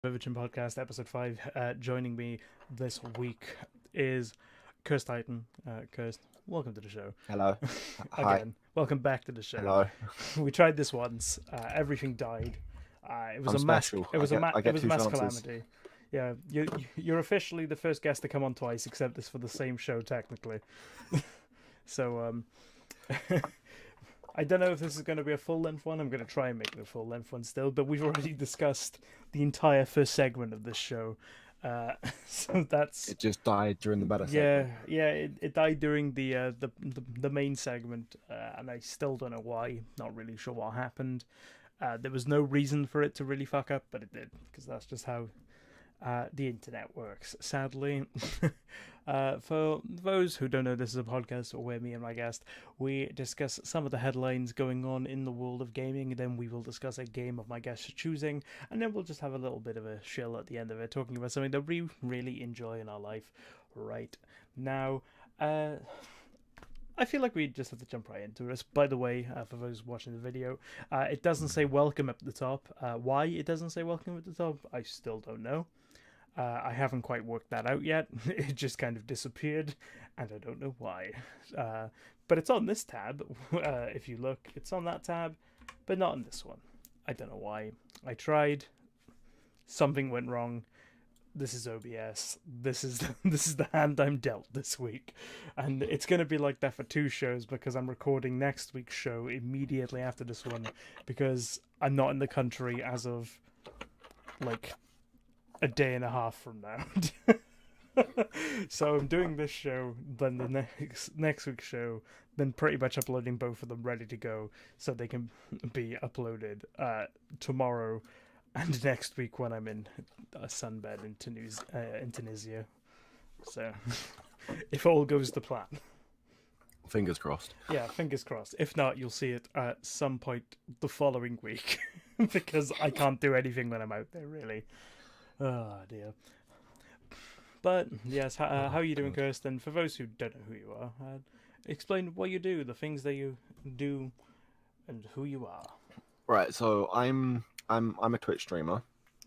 VividChim Podcast, episode 5. Joining me this week is Curse Titan. Curse, welcome to the show. Hello. Again, welcome back to the show. Hello. We tried this once. Everything died. It was I'm a mass. special. It was I a get- I get two mass chances. calamity. Yeah, you're officially the first guest to come on twice, except it's for the same show technically. So I don't know if this is going to be a full-length one. I'm going to try and make it a full-length one still, but we've already discussed the entire first segment of this show. So that's... It just died during the meta Yeah, segment. yeah, it died during the main segment, and I still don't know why. Not really sure what happened. There was no reason for it to really fuck up, but it did, because that's just how the internet works, sadly. For those who don't know, this is a podcast where me and my guest, we discuss some of the headlines going on in the world of gaming, and then we will discuss a game of my guest's choosing, and then we'll just have a little bit of a chill at the end of it, talking about something that we really enjoy in our life right now. I feel like we just have to jump right into this. By the way, for those watching the video, it doesn't say welcome at the top. Why it doesn't say welcome at the top, I still don't know. I haven't quite worked that out yet. It just kind of disappeared, and I don't know why. But it's on this tab. If you look, it's on that tab, but not on this one. I don't know why. I tried. Something went wrong. This is OBS. This is the hand I'm dealt this week, and it's going to be like that for 2 shows because I'm recording next week's show immediately after this one because I'm not in the country as of like a day and a half from now. So I'm doing this show, then the next week's show, then pretty much uploading both of them ready to go so they can be uploaded tomorrow and next week when I'm in a sunbed in Tunisia. So if all goes to plan. Fingers crossed. Yeah, fingers crossed. If not, you'll see it at some point the following week because I can't do anything when I'm out there, really. Oh, dear. But, yes, how are you doing, Kirsten? For those who don't know who you are, explain what you do, the things that you do, and who you are. Right, so I'm a Twitch streamer,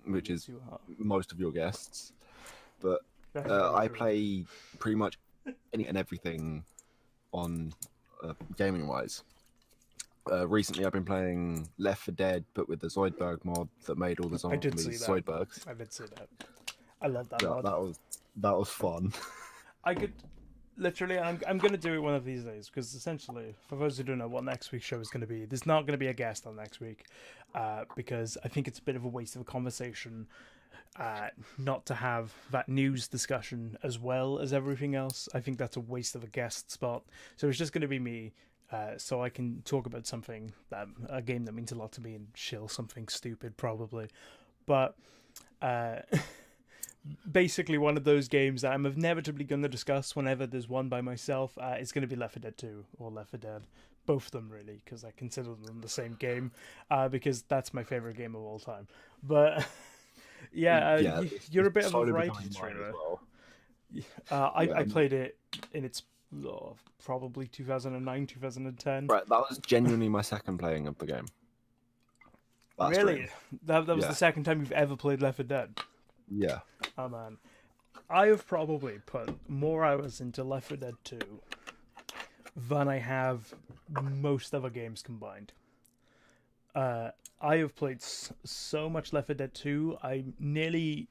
which Yes, is you are. most of your guests, but That's very I true. play pretty much any and everything on gaming-wise. Recently, I've been playing Left 4 Dead, but with the Zoidberg mod that made all the I did zombies see that. Zoidbergs. I did see that. I love that That, mod. that was fun. I could... Literally, I'm going to do it one of these days, because essentially, for those who don't know what next week's show is going to be, there's not going to be a guest on next week, because I think it's a bit of a waste of a conversation not to have that news discussion as well as everything else. I think that's a waste of a guest spot. So it's just going to be me, so I can talk about something, a game that means a lot to me, and shill something stupid, probably. But... basically one of those games that I'm inevitably going to discuss whenever there's one by myself. It's going to be Left 4 Dead 2 or Left 4 Dead. Both of them, really, because I consider them the same game, because that's my favourite game of all time. But, yeah, you're a bit of a variety streamer. I played it in its probably 2009, 2010. Right, that was genuinely my second playing of the game. That Really? stream. That was Yeah. the second time you've ever played Left 4 Dead? Yeah. Oh man, I have probably put more hours into Left 4 Dead 2 than I have most other games combined. I have played so much Left 4 Dead 2, I nearly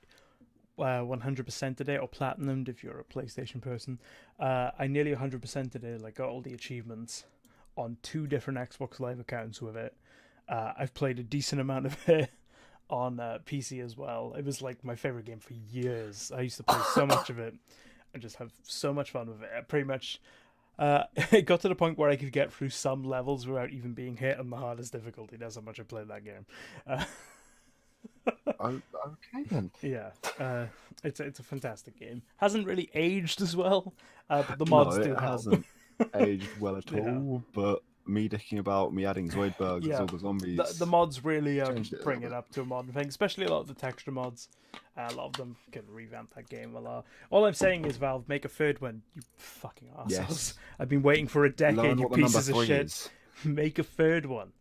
100%ed it, or platinumed if you're a PlayStation person. I nearly 100%ed it, like got all the achievements on 2 different Xbox Live accounts with it. I've played a decent amount of it on PC as well. It was like my favorite game for years. I used to play so much of it and just have so much fun with it. Pretty much, it got to the point where I could get through some levels without even being hit on the hardest difficulty. That's how much I played that game. Okay then. Yeah, it's a fantastic game. Hasn't really aged as well, but the mods No, do it help. hasn't aged well at Yeah. all, but me dicking about, me adding Zoidbergs Yeah. as all the zombies. The mods really Changed it a bring little it up to a modern thing, especially a lot of the texture mods. A lot of them can revamp that game a lot. All I'm saying is, Valve, make a 3rd one, you fucking assholes. Yes. I've been waiting for a decade, Learn you what the number pieces of 3 shit. is. Make a 3rd one.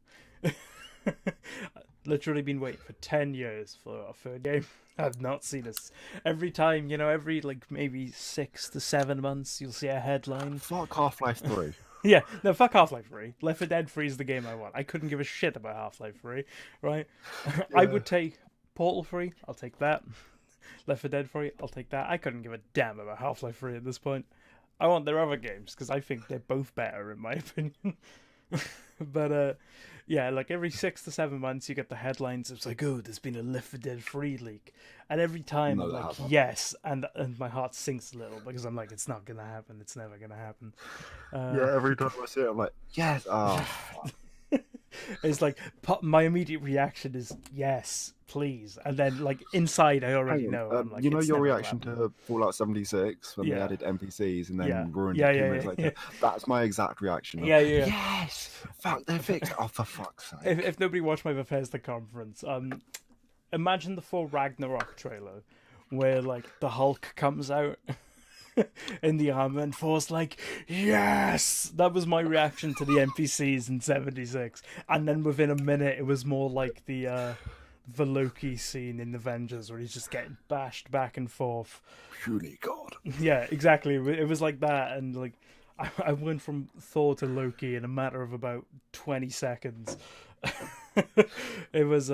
Literally been waiting for 10 years for a 3rd game. I've not seen this. Every time, every like maybe 6 to 7 months, you'll see a headline. Fuck Half-Life 3. Yeah, no, fuck Half-Life 3. Left 4 Dead 3 is the game I want. I couldn't give a shit about Half-Life 3, right? I would take Portal 3, I'll take that. Left 4 Dead 3, I'll take that. I couldn't give a damn about Half-Life 3 at this point. I want their other games, because I think they're both better, in my opinion. But, yeah, like every 6 to 7 months, you get the headlines. It's like, oh, there's been a Left 4 Dead 3 leak. And every time, I'm like, yes. And my heart sinks a little, because I'm like, it's not going to happen. It's never going to happen. Yeah, every time I see it, I'm like, yes. Oh. It's like, my immediate reaction is, yes, please. And then, like, inside, I already know. I'm like, you know your reaction to Fallout 76 when they added NPCs and then ruined it 2 minutes later? That's my exact reaction. Yeah. Yes! Fuck, they fixed it. Oh, for fuck's sake. If nobody watched my Bethesda conference, imagine the full Ragnarok trailer where, like, the Hulk comes out in the armor and Thor's like, yes! That was my reaction to the NPCs in 76. And then within a minute, it was more like the Loki scene in Avengers where he's just getting bashed back and forth. Truly God. Yeah, exactly. It was like that, and like I went from Thor to Loki in a matter of about 20 seconds. It was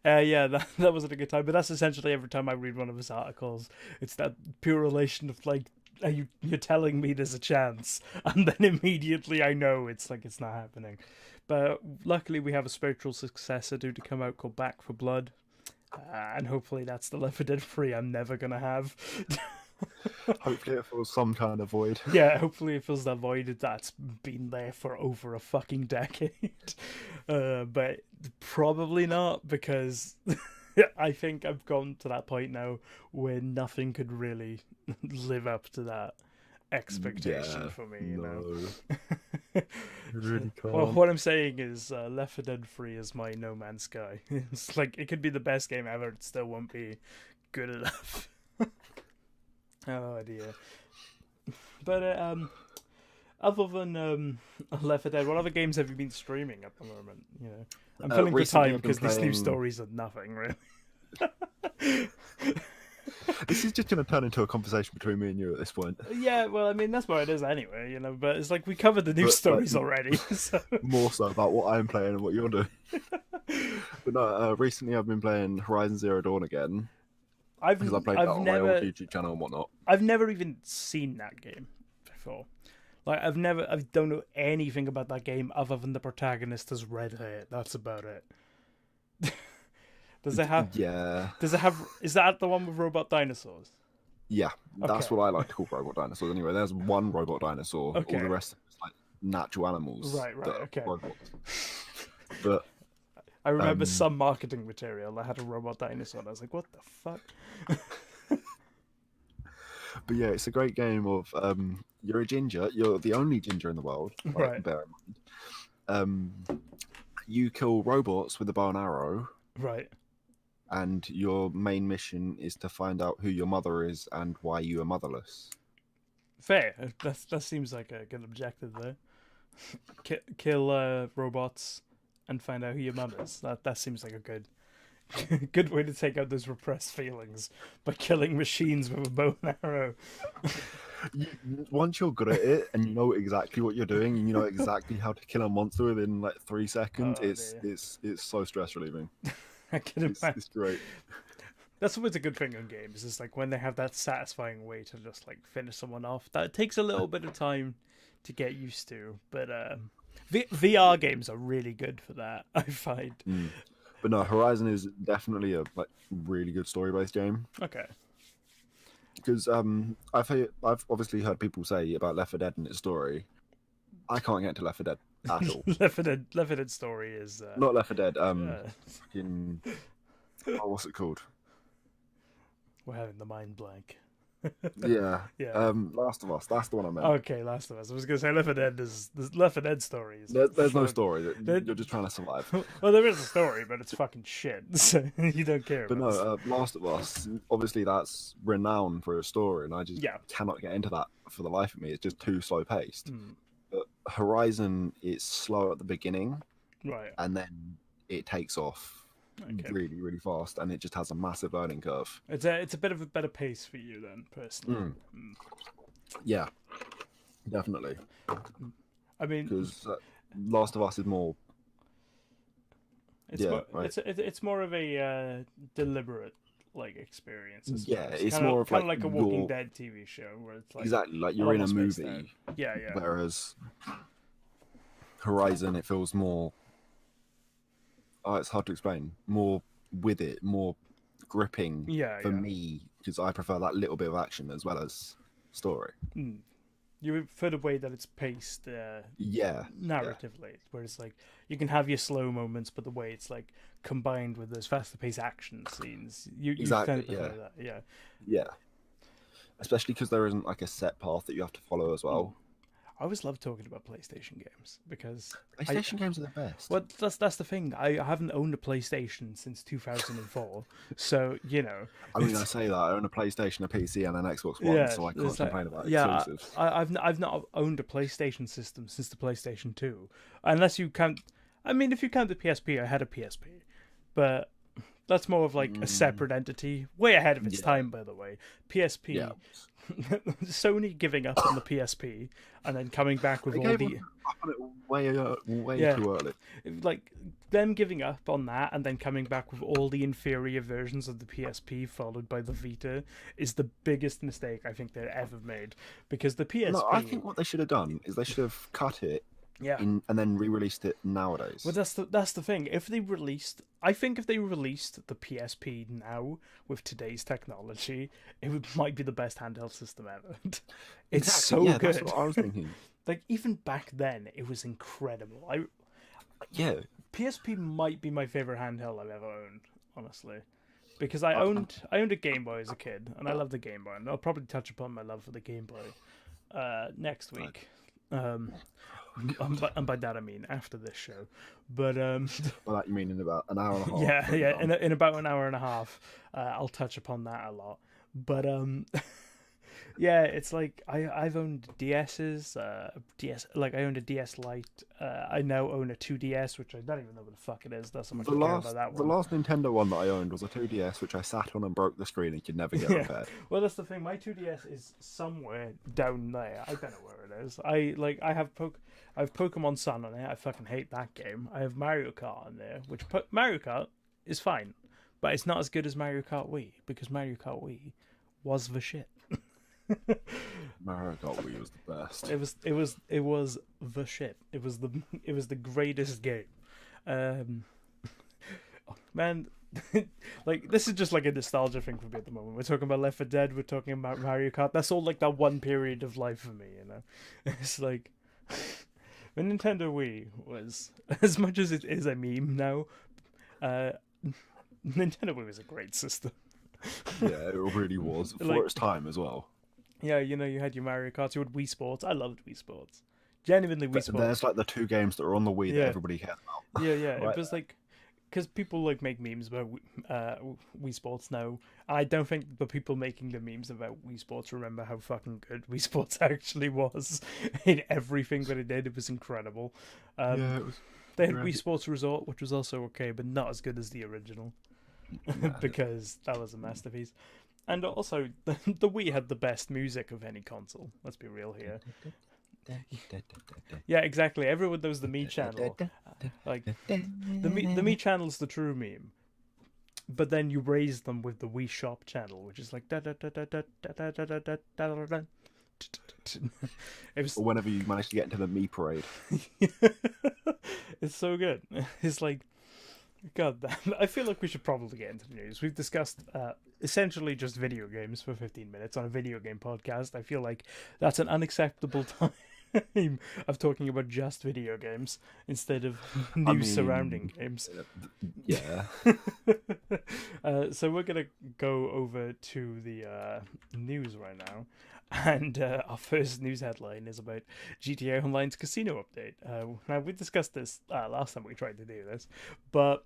that wasn't a good time, but that's essentially every time I read one of his articles. It's that pure relation of like, you're telling me there's a chance, and then immediately I know it's like it's not happening. But luckily we have a spiritual successor due to come out called Back for Blood, and hopefully that's the Left 4 Dead 3 I'm never gonna have. Hopefully it fills some kind of void. Yeah, hopefully it fills that void that's been there for over a fucking decade. But probably not, because I think I've gone to that point now where nothing could really live up to that expectation for me, you know? Really can't. Well, what I'm saying is Left 4 Dead 3 is my No Man's Sky. It's like, it could be the best game ever, it still won't be good enough. Oh dear. But other than Left 4 Dead, what other games have you been streaming at the moment? You know, I'm filling the time because these new stories are nothing really. This is just going to turn into a conversation between me and you at this point. Yeah, well, I mean, that's what it is anyway, you know, but it's like we covered the news stories already. So. More so about what I'm playing and what you're doing. But no, recently I've been playing Horizon Zero Dawn again. Because I played that on my old YouTube channel and whatnot. I've never even seen that game before. Like, I don't know anything about that game other than the protagonist has red hair. That's about it. Does it have? Yeah. Does it have? Is that the one with robot dinosaurs? Yeah, that's what I like to call robot dinosaurs. Anyway, there's one robot dinosaur. Okay. All the rest is like natural animals. Right. Okay. Robots. But I remember some marketing material that had a robot dinosaur, and I was like, "What the fuck?" But yeah, it's a great game of you're a ginger. You're the only ginger in the world. Right. Bear in mind. You kill robots with a bow and arrow. Right. And your main mission is to find out who your mother is and why you are motherless. Fair. That seems like a good objective there. Kill robots and find out who your mum is. That seems like a good way to take out those repressed feelings by killing machines with a bow and arrow. Once you're good at it and you know exactly what you're doing and you know exactly how to kill a monster within like 3 seconds, it's so stress relieving. I can imagine. It's great. That's always a good thing on games. Is like when they have that satisfying way to just like finish someone off. That takes a little bit of time to get used to, but VR games are really good for that, I find. But no, Horizon is definitely a really good story-based game. Okay. Because I've obviously heard people say about Left 4 Dead and its story. I can't get into Left 4 Dead at all. Left 4 Dead story is not Left 4 Dead. Fucking what's it called? We're having the mind blank. Yeah. Yeah. Last of Us. That's the one I meant. Okay, Last of Us. I was going to say Left 4 Dead is the Left 4 Dead story. There's no story. You're just trying to survive. Well, there is a story, but it's fucking shit. So you don't care. But no, Last of Us. Obviously, that's renowned for a story, and I just cannot get into that for the life of me. It's just too slow paced. But Horizon is slow at the beginning, right, and then it takes off Okay. really, really fast, and it just has a massive learning curve. It's a bit of a better pace for you then, personally. Yeah, definitely. I mean, Because Last of Us is more. it's more of a deliberate like experience. I Yeah, suppose. it's Kinda, more of kind like of like a Walking Dead TV show where it's like exactly like a you're lot in a more spaced movie. out. Yeah. Whereas Horizon, it feels more. Oh, it's hard to explain. More with it, more gripping for me, because I prefer that little bit of action as well as story. You prefer the way that it's paced, narratively, where it's like you can have your slow moments, but the way it's like combined with those faster paced action scenes, you tend to prefer that. Yeah. Especially because there isn't like a set path that you have to follow as well. I always love talking about PlayStation games because PlayStation games are the best. Well, that's the thing. I haven't owned a PlayStation since 2004, so you know. I mean, I say that I own a PlayStation, a PC, and an Xbox One, so I can't complain about exclusives. I've not owned a PlayStation system since the PlayStation 2, unless you count. I mean, if you count the PSP, I had a PSP, but that's more of like a separate entity, way ahead of its time, by the way. PSP. Yeah. Sony giving up on the PSP and then coming back with all the up on it way too early. Like them giving up on that and then coming back with all the inferior versions of the PSP followed by the Vita is the biggest mistake I think they've ever made, because the PSP. No, I think what they should have done is they should have cut it. And then re-released it nowadays. Well, that's the thing. If they released the PSP now with today's technology, it might be the best handheld system ever. It's so good. That's what I was thinking. Like even back then, it was incredible. PSP might be my favorite handheld I've ever owned, honestly, because I owned a Game Boy as a kid, and I love the Game Boy, and I'll probably touch upon my love for the Game Boy next week. And by that I mean after this show, but by that you mean in about an hour and a half. In about an hour and a half, I'll touch upon that a lot. But it's like I've owned DS's, like I owned a DS Lite. I now own a 2DS, which I don't even know what the fuck it is. That's how much I care about that one. The last Nintendo one that I owned was a 2DS, which I sat on and broke the screen and could never get repaired. Well, that's the thing. My 2DS is somewhere down there. I don't know where it is. I have Pokemon Sun on it. I fucking hate that game. I have Mario Kart on there, which Mario Kart is fine, but it's not as good as Mario Kart Wii, because Mario Kart Wii was the shit. Mario Kart Wii was the best. It was the shit. It was the greatest game. Man, like this is just like a nostalgia thing for me at the moment. We're talking about Left 4 Dead. We're talking about Mario Kart. That's all like that one period of life for me. You know, it's like the Nintendo Wii was, as much as it is a meme now. Nintendo Wii was a great system. Yeah, it really was for its time as well. Yeah, you know, you had your Mario Kart, you had Wii Sports. I loved Wii Sports. Genuinely, Wii Sports. There's like the two games that are on the Wii that everybody cares about. Yeah. Right. It was like, because people like make memes about Wii Sports now. I don't think the people making the memes about Wii Sports remember how fucking good Wii Sports actually was in everything that it did. It was incredible. It was. They had Wii Sports Resort, which was also okay, but not as good as the original, because that was a masterpiece. And also, the Wii had the best music of any console. Let's be real here. Yeah, exactly. Everyone knows the Me channel. Like the Me channel's the true meme. But then you raise them with the Wii Shop channel, which is like it was. Or whenever you manage to get into the Me parade. It's so good. It's like, God damn. I feel like we should probably get into the news. We've discussed essentially just video games for 15 minutes on a video game podcast. I feel like that's an unacceptable time of talking about just video games instead of news surrounding games. Yeah. So we're going to go over to the news right now. And our first news headline is about GTA Online's casino update. Now, we discussed this last time we tried to do this, but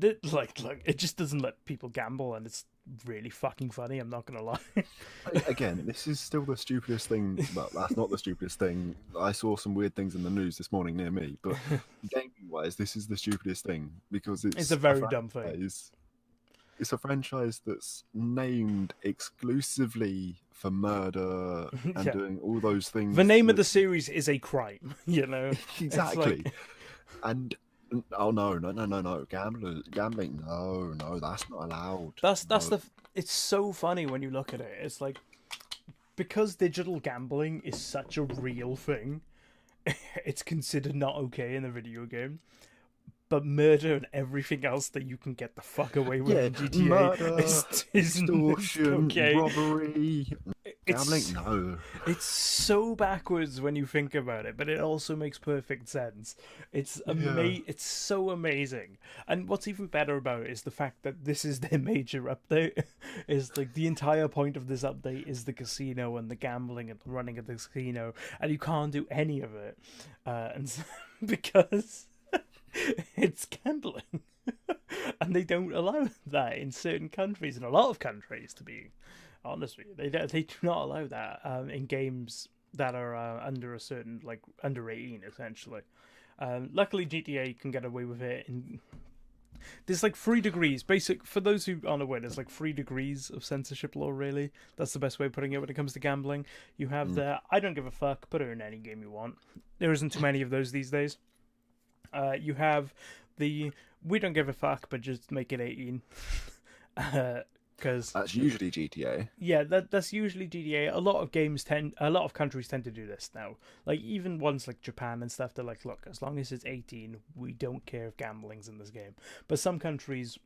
it just doesn't let people gamble, and it's really fucking funny. I'm not gonna lie. Again, this is still the stupidest thing. Well, that's not the stupidest thing. I saw some weird things in the news this morning near me, but gaming-wise, this is the stupidest thing because It's a very dumb thing. It's a franchise that's named exclusively for murder and doing all those things. The name of the series is a crime, you know. Exactly. And oh no, gambling, no, that's not allowed. It's so funny when you look at it. It's like, because digital gambling is such a real thing, it's considered not okay in the video game. But murder and everything else that you can get the fuck away with in GTA murder, is extortion, okay. robbery, gambling. No, it's so backwards when you think about it, but it also makes perfect sense. It's It's so amazing. And what's even better about it is the fact that this is their major update. Is like the entire point of this update is the casino and the gambling and the running of the casino, and you can't do any of it, because it's gambling. And they don't allow that in certain countries, in a lot of countries, to be honest with you. They do not allow that in games that are under a certain, like, under 18, essentially. Luckily, GTA can get away with it. There's like 3 degrees. For those who aren't aware, there's like 3 degrees of censorship law, really. That's the best way of putting it when it comes to gambling. You have the I don't give a fuck, put it in any game you want. There isn't too many of those these days. You have the we don't give a fuck, but just make it 18. Because that's usually GTA. Yeah, that's usually GTA. A lot of countries tend to do this now. Like, even ones like Japan and stuff, they're like, look, as long as it's 18, we don't care if gambling's in this game. But some countries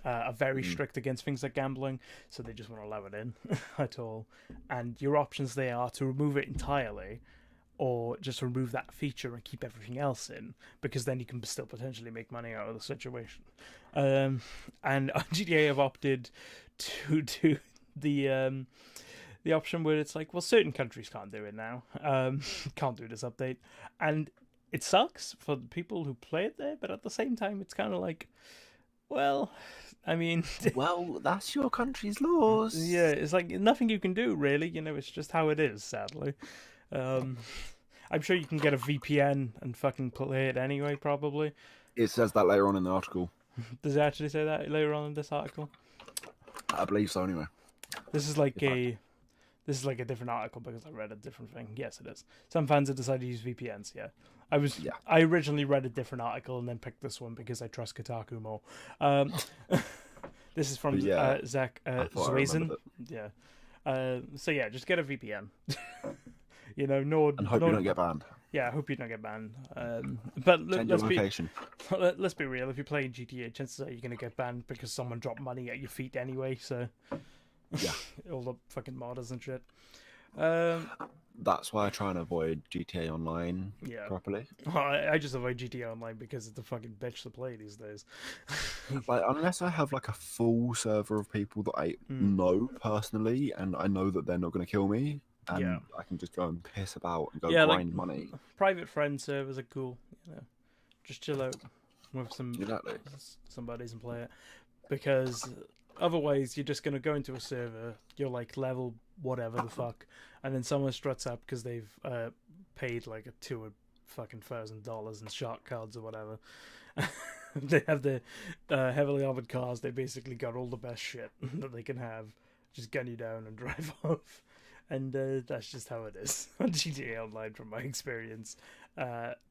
are very strict against things like gambling, so they just won't allow it in at all. And your options there are to remove it entirely, or just remove that feature and keep everything else in, because then you can still potentially make money out of the situation. And GTA have opted to do the option where it's like, well, certain countries can't do it now, can't do this update, and it sucks for the people who play it there, but at the same time, it's kind of like, well, I mean, well, that's your country's laws. Yeah, it's like nothing you can do, really. You know, it's just how it is, sadly. I'm sure you can get a VPN and fucking play it anyway, probably. It says that later on in the article. Does it actually say that later on in this article? I believe so, anyway. This is like a different article because I read a different thing. Yes, it is. Some fans have decided to use VPNs. Yeah, I originally read a different article and then picked this one because I trust Kotaku more. This is from Zach Zwazen. Yeah. So yeah, just get a VPN. You know, and hope you don't get banned. Yeah, I hope you don't get banned. But let's be real. If you're playing GTA, chances are you're going to get banned because someone dropped money at your feet anyway. So yeah, all the fucking modders and shit. That's why I try and avoid GTA Online properly. I just avoid GTA Online because it's a fucking bitch to play these days. Like, unless I have like a full server of people that I know personally, and I know that they're not going to kill me. And I can just go and piss about and go grind money. Private friend servers are cool. You know, just chill out with some buddies and play it. Because otherwise, you're just gonna go into a server. You're like level whatever the fuck, and then someone struts up because they've paid like $2,000 in shark cards or whatever. They have the heavily armored cars. They basically got all the best shit that they can have. Just gun you down and drive off. And that's just how it is on GTA Online from my experience.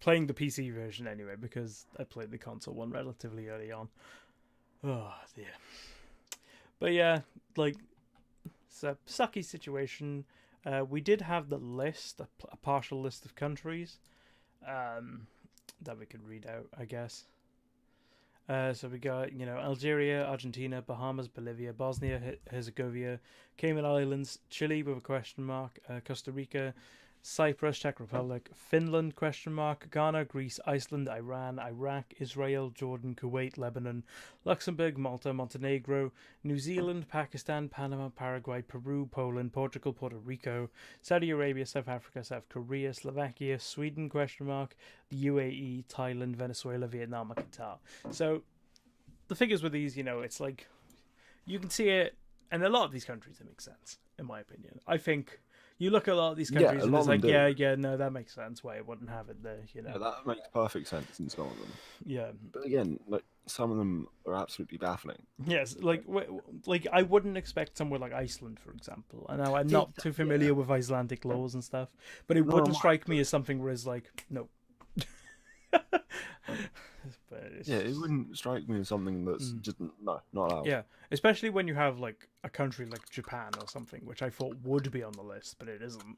Playing the PC version anyway, because I played the console one relatively early on. Oh, dear. But yeah, like, it's a sucky situation. We did have the list, a partial list of countries that we could read out, I guess. So we got, Algeria, Argentina, Bahamas, Bolivia, Bosnia, Herzegovina, Cayman Islands, Chile with a question mark, Costa Rica, Cyprus, Czech Republic, Finland, question mark, Ghana, Greece, Iceland, Iran, Iraq, Israel, Jordan, Kuwait, Lebanon, Luxembourg, Malta, Montenegro, New Zealand, Pakistan, Panama, Paraguay, Peru, Poland, Portugal, Puerto Rico, Saudi Arabia, South Africa, South Korea, Slovakia, Sweden, question mark, the UAE, Thailand, Venezuela, Vietnam, and Qatar. So the figures with these, it's like, you can see it and a lot of these countries, it makes sense, in my opinion. I think you look at a lot of these countries and it's like, yeah, no, that makes sense why it wouldn't have it there, you know. Yeah, that makes perfect sense in some of them. Yeah. But again, like, some of them are absolutely baffling. Yes, like I wouldn't expect somewhere like Iceland, for example. And now I'm not too familiar with Icelandic laws and stuff, but it wouldn't strike me as something where it's like, no. It wouldn't strike me as something that's just not allowed. Yeah, especially when you have like a country like Japan or something, which I thought would be on the list, but it isn't.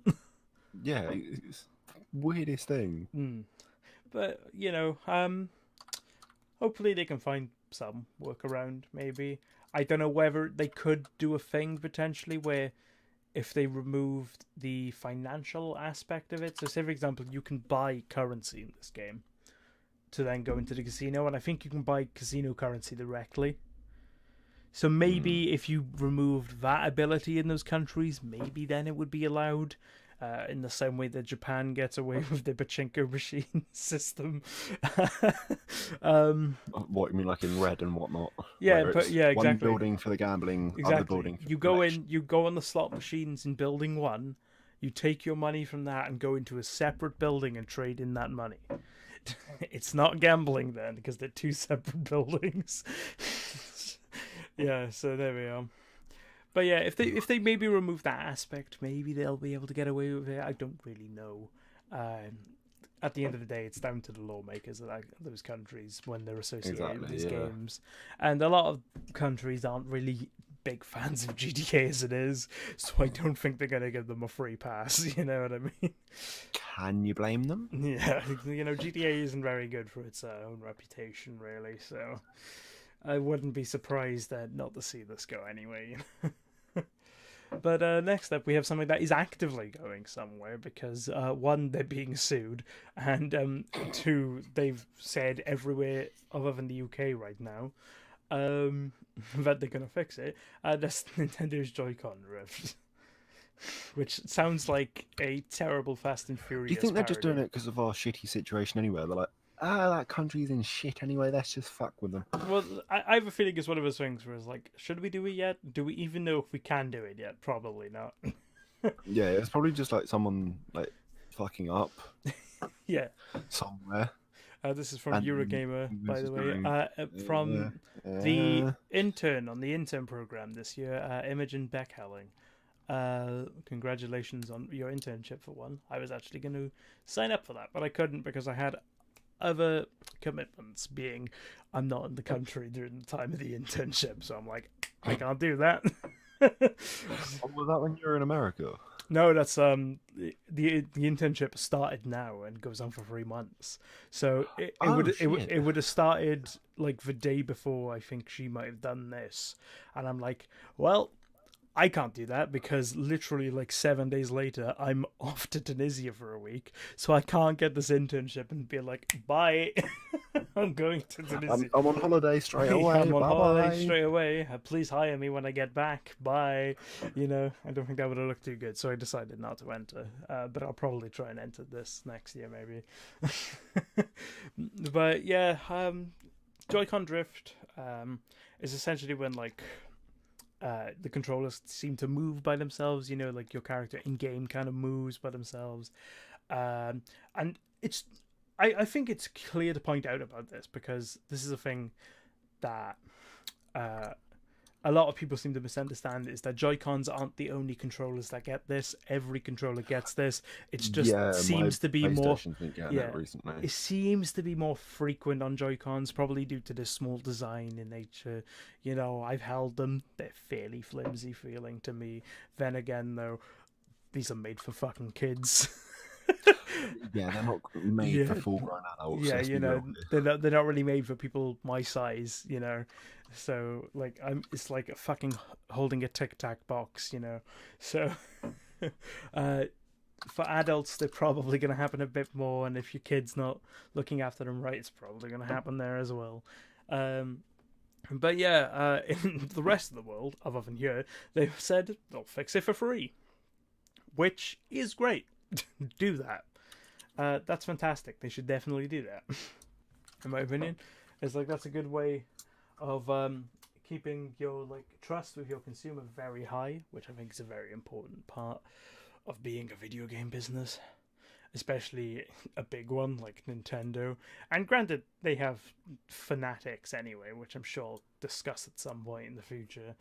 Yeah, it's the weirdest thing. But you know, hopefully they can find some workaround. Maybe I don't know whether they could do a thing potentially where if they removed the financial aspect of it. So, say for example, you can buy currency in this game to then go into the casino, and I think you can buy casino currency directly. So maybe if you removed that ability in those countries, maybe then it would be allowed, in the same way that Japan gets away with the pachinko machine system. What you mean, like in Red and whatnot? Yeah, but yeah, exactly. One building for the gambling, exactly. Other building for you go in, you go on the slot machines in building 1, you take your money from that and go into a separate building and trade in that money. It's not gambling then, because they're 2 separate buildings. Yeah, so there we are. But yeah, if they maybe remove that aspect, maybe they'll be able to get away with it. I don't really know. At the end of the day, it's down to the lawmakers of those countries when they're associated with these games. And a lot of countries aren't really big fans of GTA as it is, so I don't think they're going to give them a free pass, you know what I mean? Can you blame them? Yeah, you know, GTA isn't very good for its own reputation, really, so I wouldn't be surprised not to see this go anyway. But next up, we have something that is actively going somewhere because, 1, they're being sued, and 2, they've said everywhere other than the UK right now that they're going to fix it. That's Nintendo's Joycon Rift, which sounds like a terrible Fast and Furious Do you think they're parody. just doing it because of our shitty situation anyway? They're like, that country's in shit anyway, let's just fuck with them. Well, I have a feeling it's one of those things where it's like, should we do it yet? Do we even know if we can do it yet? Probably not. Yeah, it's probably just like someone like fucking up. Yeah. Somewhere. This is from Eurogamer, by the way. From the intern on the intern program this year, Imogen Beckhelling. Congratulations on your internship for one. I was actually going to sign up for that, but I couldn't because I had other commitments, being I'm not in the country during the time of the internship, so I'm like, I can't do that. Was that when you were in America? No, that's the internship started now and goes on for 3 months. So it would have started like the day before I think she might have done this, and I'm like, well, I can't do that because literally like 7 days later I'm off to Tunisia for a week, so I can't get this internship and be like, bye. I'm going to Tunisia. I'm on holiday straight away. I'm on holiday straight away. Please hire me when I get back. Bye. You know, I don't think that would have looked too good, so I decided not to enter. But I'll probably try and enter this next year, maybe. But yeah, Joy-Con drift is essentially when like the controllers seem to move by themselves. You know, like your character in game kind of moves by themselves, and it's. I think it's clear to point out about this because this is a thing that a lot of people seem to misunderstand, is that Joy-Cons aren't the only controllers that get this. Every controller gets this. It's just seems to be more. It seems to be more frequent on Joy-Cons, probably due to the small design in nature. You know, I've held them; they're fairly flimsy feeling to me. Then again, though, these are made for fucking kids. Yeah, they're not made for full-grown adults. Yeah, you know, they're not really made for people my size, you know. So like, it's like a fucking holding a Tic Tac box, you know. So for adults, they're probably going to happen a bit more, and if your kid's not looking after them right, it's probably going to happen there as well. But yeah, in the rest of the world, other than here, they've said they'll fix it for free, which is great. Do that. That's fantastic. They should definitely do that. In my opinion, it's like that's a good way of keeping your like trust with your consumer very high, which I think is a very important part of being a video game business, especially a big one like Nintendo. And granted, they have fanatics anyway, which I'm sure I'll discuss at some point in the future.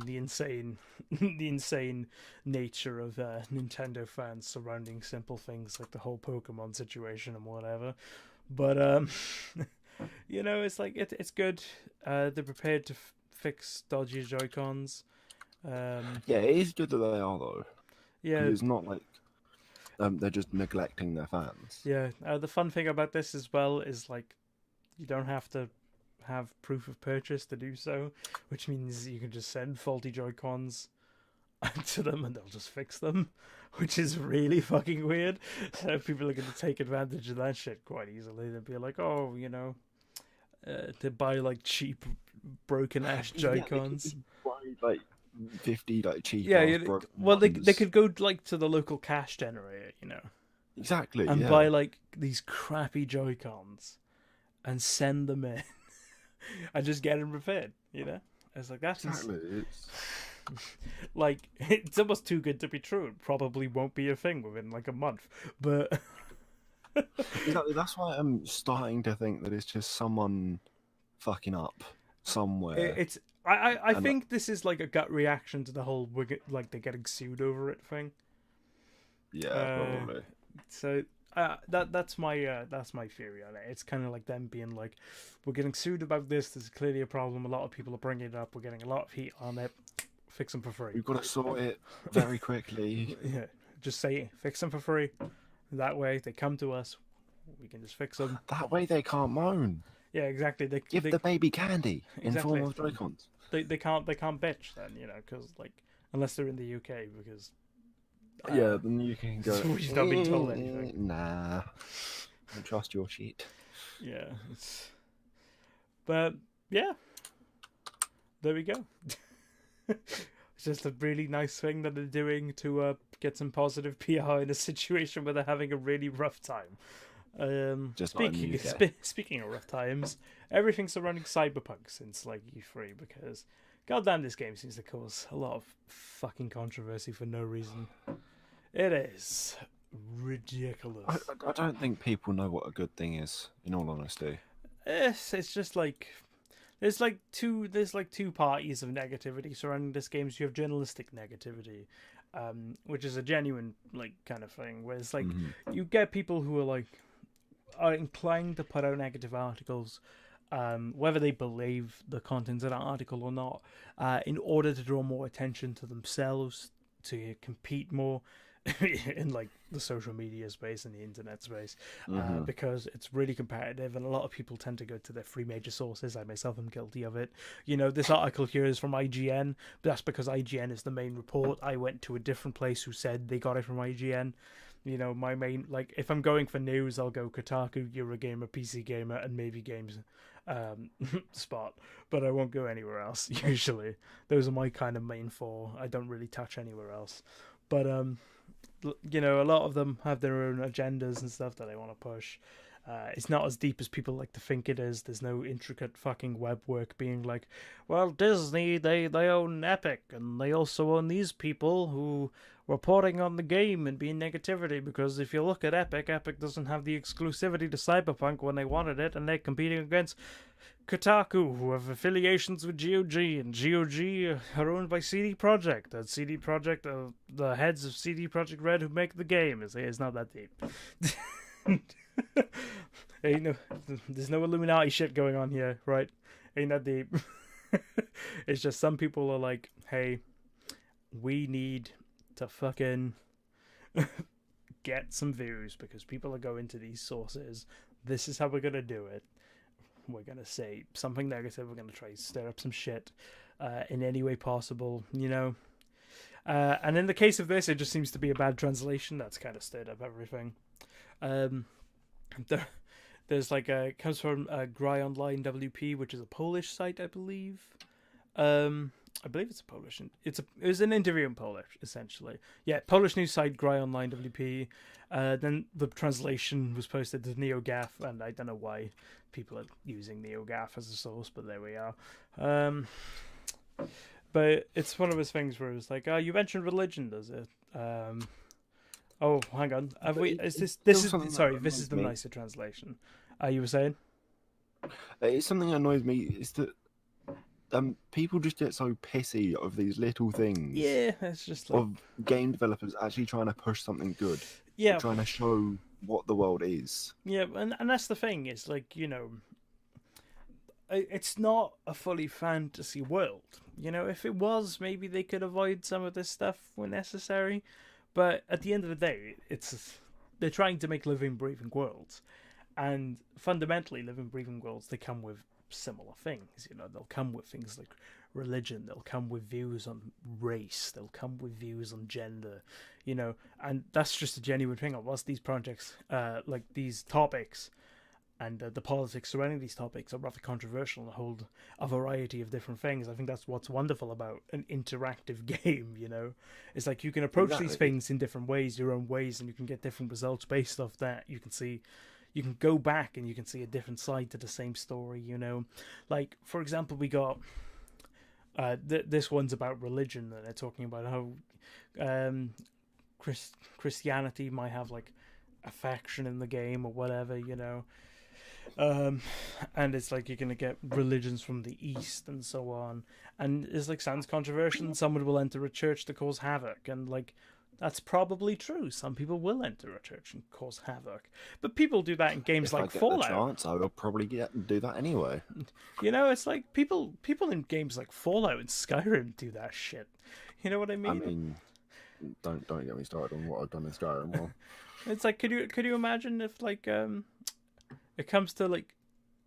The insane, the insane nature of Nintendo fans surrounding simple things like the whole Pokemon situation and whatever. But you know, it's like it's good. They're prepared to fix dodgy Joy-Cons. Yeah, it is good that they are though. Yeah, it's not like they're just neglecting their fans. yeah. The fun thing about this as well is like you don't have to have proof of purchase to do so, which means you can just send faulty Joy-Cons to them and they'll just fix them, which is really fucking weird. So people are going to take advantage of that shit quite easily. They'll be like, oh, you know, to buy like cheap broken ass Joy-Cons. Yeah, like 50 like cheap. Yeah, well, they could go like to the local cash generator, you know. Exactly. And buy like these crappy Joy-Cons and send them in. And just get them repaired, you know. It's like that's exactly. like it's almost too good to be true. It probably won't be a thing within like a month, but exactly. That's why I'm starting to think that it's just someone fucking up somewhere. I think this is like a gut reaction to the whole like they're getting sued over it thing. Yeah, probably. So. That's my theory on it. It's kind of like them being like, we're getting sued about this. There's clearly a problem. A lot of people are bringing it up. We're getting a lot of heat on it. Fix them for free. We've got to sort it very quickly. Yeah, just say fix them for free. That way they come to us. We can just fix them. That way they can't moan. Yeah, exactly. They give the baby candy in form of Joy-Cons. They can't bitch then, you know, because like unless they're in the UK because. Yeah, then you can go. We've not been told anything. Nah, I trust your shit. Yeah, but yeah, there we go. It's just a really nice thing that they're doing to get some positive PR in a situation where they're having a really rough time. Speaking of rough times, everything surrounding Cyberpunk since like E3 because. Goddamn, this game seems to cause a lot of fucking controversy for no reason. It is ridiculous. I don't think people know what a good thing is, in all honesty. It's just like there's two parties of negativity surrounding this game. So you have journalistic negativity, which is a genuine like kind of thing, where it's like you get people who are inclined to put out negative articles. Whether they believe the contents of that article or not, in order to draw more attention to themselves, to compete more in like the social media space and the internet space, because it's really competitive and a lot of people tend to go to their three major sources. I myself am guilty of it. You know, this article here is from IGN, but that's because IGN is the main report. I went to a different place who said they got it from IGN. You know, my main, like, if I'm going for news, I'll go Kotaku, Eurogamer, PC Gamer, and maybe Games Spot, but I won't go anywhere else, usually. Those are my kind of main four. I don't really touch anywhere else. But, you know, a lot of them have their own agendas and stuff that they want to push. It's not as deep as people like to think it is. There's no intricate fucking web work being like, well, Disney, they own Epic, and they also own these people who reporting on the game and being negativity, because if you look at Epic doesn't have the exclusivity to Cyberpunk when they wanted it, and they're competing against Kotaku, who have affiliations with GOG, and GOG are owned by CD Projekt, and CD Projekt are the heads of CD Projekt Red who make the game. It's not that deep. There's no Illuminati shit going on here, right? Ain't that deep. It's just some people are like, hey, we need to fucking get some views because people are going to these sources. This is how we're gonna do it. We're gonna say something negative. We're gonna try to stir up some shit in any way possible, you know. And in the case of this, it just seems to be a bad translation that's kind of stirred up everything. There's like it comes from Gry Online WP, which is a Polish site, I believe. I believe it's a Polish. It was an interview in Polish, essentially. Yeah, Polish news site Gry Online WP. Then the translation was posted to NeoGAF, and I don't know why people are using NeoGAF as a source, but there we are. But it's one of those things where it's like, you mentioned religion, does it? Oh, hang on. Have we? Is this? This is sorry. This is the nicer translation. You were saying? It's something that annoys me. Is that people just get so pissy of these little things. Yeah, it's just like... of game developers actually trying to push something good. Yeah, trying to show what the world is. Yeah, and that's the thing. Is like, you know, it's not a fully fantasy world. You know, if it was, maybe they could avoid some of this stuff when necessary. But at the end of the day, they're trying to make living, breathing worlds. And fundamentally, living, breathing worlds, they come with similar things. You know, they'll come with things like religion. They'll come with views on race. They'll come with views on gender. You know, and that's just a genuine thing. Whilst these projects, like these topics, and the politics surrounding these topics are rather controversial and hold a variety of different things. I think that's what's wonderful about an interactive game, you know? It's like you can approach these things in different ways, your own ways, and you can get different results based off that. You can go back and you can see a different side to the same story, you know? Like, for example, we got... this one's about religion, and they're talking about how Christianity might have, like, a faction in the game or whatever, you know? And it's like you're gonna get religions from the East and so on, and it's like sounds controversial, and someone will enter a church to cause havoc, and like that's probably true. Some people will enter a church and cause havoc, but people do that in games like Fallout. The chance, I will probably do that anyway. You know, it's like people in games like Fallout and Skyrim do that shit. You know what I mean? I mean, don't get me started on what I've done in Skyrim. Well, it's like, could you imagine if like it comes to like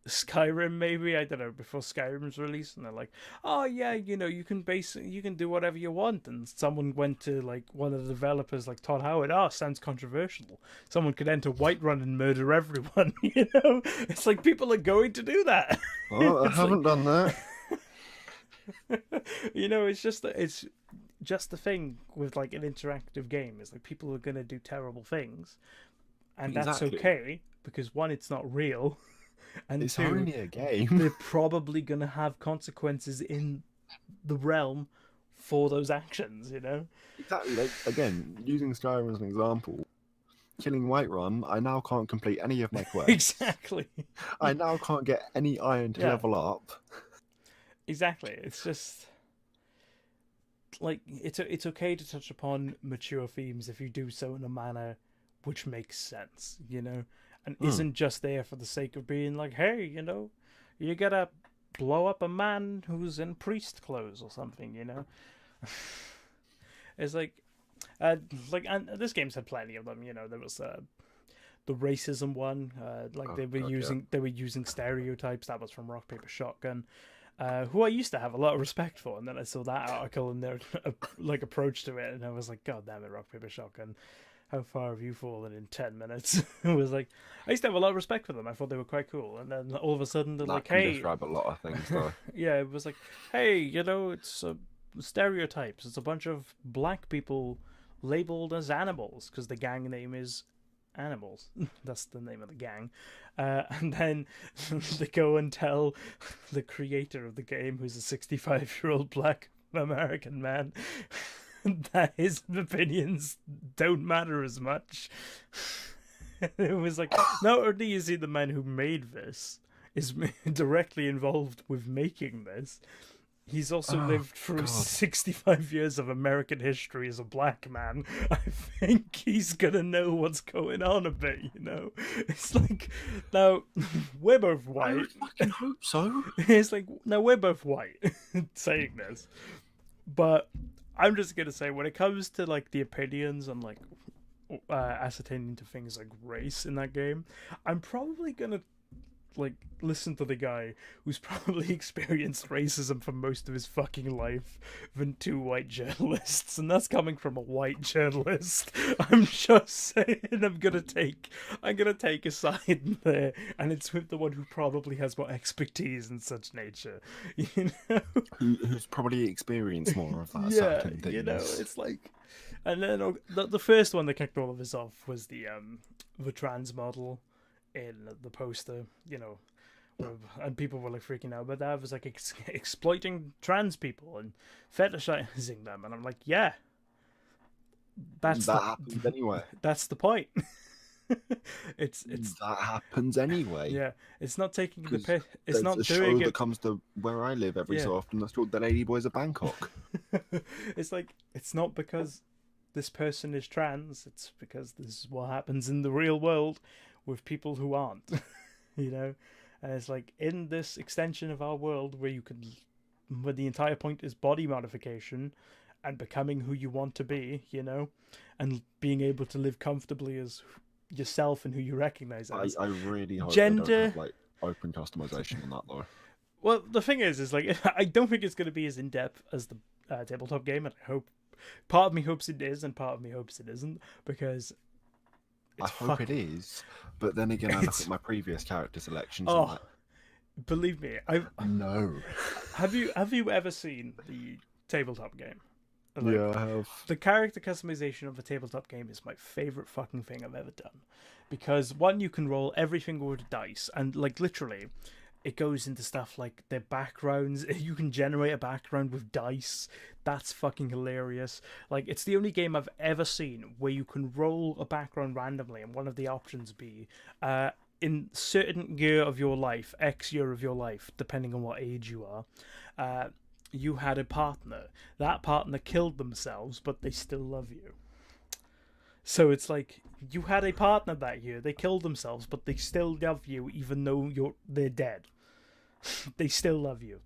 Skyrim, maybe, I don't know, before Skyrim's released, and they're like, oh yeah, you know, you can do whatever you want, and someone went to like one of the developers, like Todd Howard, sounds controversial, someone could enter Whiterun and murder everyone. You know, it's like people are going to do that. Oh, I haven't done that. You know, it's just the thing with like an interactive game is like people are going to do terrible things, and that's okay, because one, it's not real, and it's two, only a game. They're probably going to have consequences in the realm for those actions, you know? Exactly. Like, again, using Skyrim as an example, killing Whiterun, I now can't complete any of my quests. Exactly. I now can't get any iron to level up. Exactly. It's just... like, it's okay to touch upon mature themes if you do so in a manner which makes sense, you know, and isn't just there for the sake of being like, hey, you know, you gotta blow up a man who's in priest clothes or something, you know. It's like, and this game's had plenty of them, you know. There was the racism one, they were using stereotypes. That was from Rock Paper Shotgun. Who I used to have a lot of respect for, and then I saw that article and their like approach to it, and I was like, God damn it, Rock Paper Shotgun, how far have you fallen in 10 minutes? It was like, I used to have a lot of respect for them. I thought they were quite cool, and then all of a sudden they're like, hey, describe a lot of things though. Yeah, it was like, hey, you know, it's stereotypes. It's a bunch of black people labeled as animals because the gang name is Animals. That's the name of the gang. And then they go and tell the creator of the game, who's a 65-year-old black American man, that his opinions don't matter as much. It was like, not only is he the man who made this, is directly involved with making this, he's also lived through 65 years of American history as a black man. I think he's gonna know what's going on a bit, you know? It's like, now, we're both white. I fucking hope so. It's like, now, we're both white saying this. But I'm just gonna say, when it comes to, like, the opinions and, like, ascertaining to things like race in that game, I'm probably gonna like, listen to the guy who's probably experienced racism for most of his fucking life than two white journalists, and that's coming from a white journalist. I'm just saying, I'm gonna take a side there, and it's with the one who probably has more expertise in such nature, you know, who's probably experienced more of that. yeah, certain things. you know, it's like, and then the first one that kicked all of this off was the trans model in the poster, you know, and people were like freaking out about that. It was like exploiting trans people and fetishizing them, and I'm like, yeah, that happens anyway. That's the point. it's that happens anyway. Yeah, it's not taking the piss. It's not a doing show it. that comes to where I live every so often. That's called The Lady Boys of Bangkok. It's like, it's not because this person is trans. It's because this is what happens in the real world with people who aren't, you know. And it's like, in this extension of our world where the entire point is body modification and becoming who you want to be, you know, and being able to live comfortably as yourself and who you recognize as. I really hope gender, they don't have, like, open customization on that though. Well, the thing is like, I don't think it's going to be as in depth as the tabletop game, and I hope, part of me hopes it is, and part of me hopes it isn't, because I hope it is, but then again, I look at my previous character selections. Oh, and believe me, no. Have you ever seen the tabletop game? Like, yeah, I have. The character customization of a tabletop game is my favorite fucking thing I've ever done, because one, you can roll everything with dice, and like literally, it goes into stuff like their backgrounds. You can generate a background with dice. That's fucking hilarious. Like, it's the only game I've ever seen where you can roll a background randomly, and one of the options be in certain year of your life, X year of your life, depending on what age you are, you had a partner. That partner killed themselves, but they still love you. So it's like, you had a partner that year, they killed themselves, but they still love you even though they're dead. They still love you.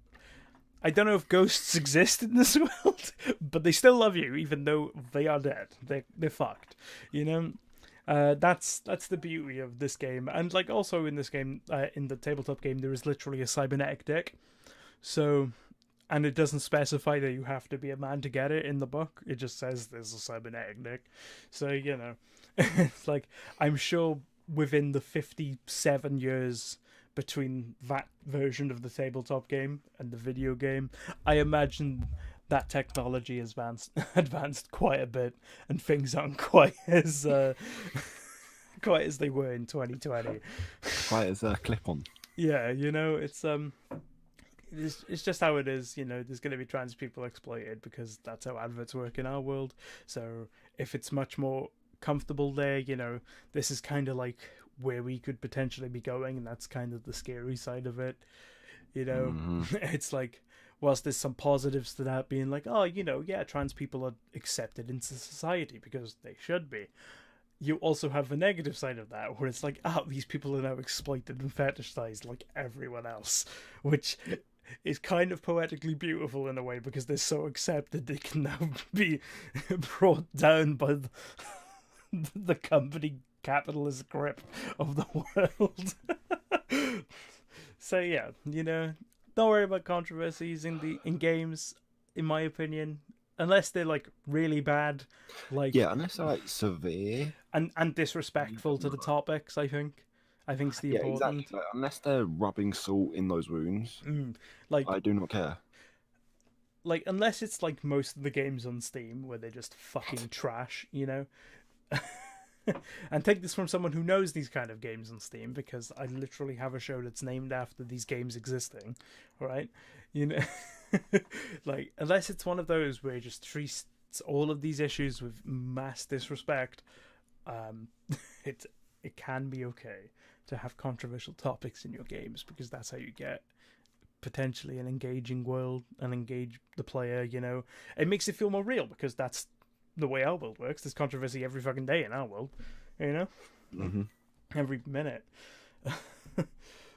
I don't know if ghosts exist in this world, but they still love you even though they are dead. They're fucked, you know? That's the beauty of this game. And like, also in this game, in the tabletop game, there is literally a cybernetic dick. So, and it doesn't specify that you have to be a man to get it in the book. It just says there's a cybernetic dick. So, you know, it's like, I'm sure within the 57 years between that version of the tabletop game and the video game, I imagine that technology has advanced quite a bit, and things aren't quite as quite as they were in 2020. Quite as a clip-on. Yeah, you know, it's just how it is. You know, there's going to be trans people exploited because that's how adverts work in our world. So if it's much more comfortable there, you know, this is kind of like where we could potentially be going, and that's kind of the scary side of it. You know, It's like, whilst there's some positives to that, being like, oh, you know, yeah, trans people are accepted into society because they should be. You also have the negative side of that, where it's like, oh, these people are now exploited and fetishized like everyone else, which is kind of poetically beautiful in a way, because they're so accepted they can now be brought down by the company capitalist grip of the world. So yeah, you know, don't worry about controversies in games, in my opinion, unless they're like really bad, like, yeah, unless they're like severe and disrespectful to the topics. I think it's the important. Exactly. Like, unless they're rubbing salt in those wounds, like, I do not care. Like, unless it's like most of the games on Steam where they're just fucking trash, you know. And take this from someone who knows these kind of games on Steam, because I literally have a show that's named after these games existing, right? You know, like, unless it's one of those where it just treats all of these issues with mass disrespect, it can be okay to have controversial topics in your games, because that's how you get potentially an engaging world and engage the player. You know, it makes it feel more real, because that's the way our world works. There's controversy every fucking day in our world, you know, every minute.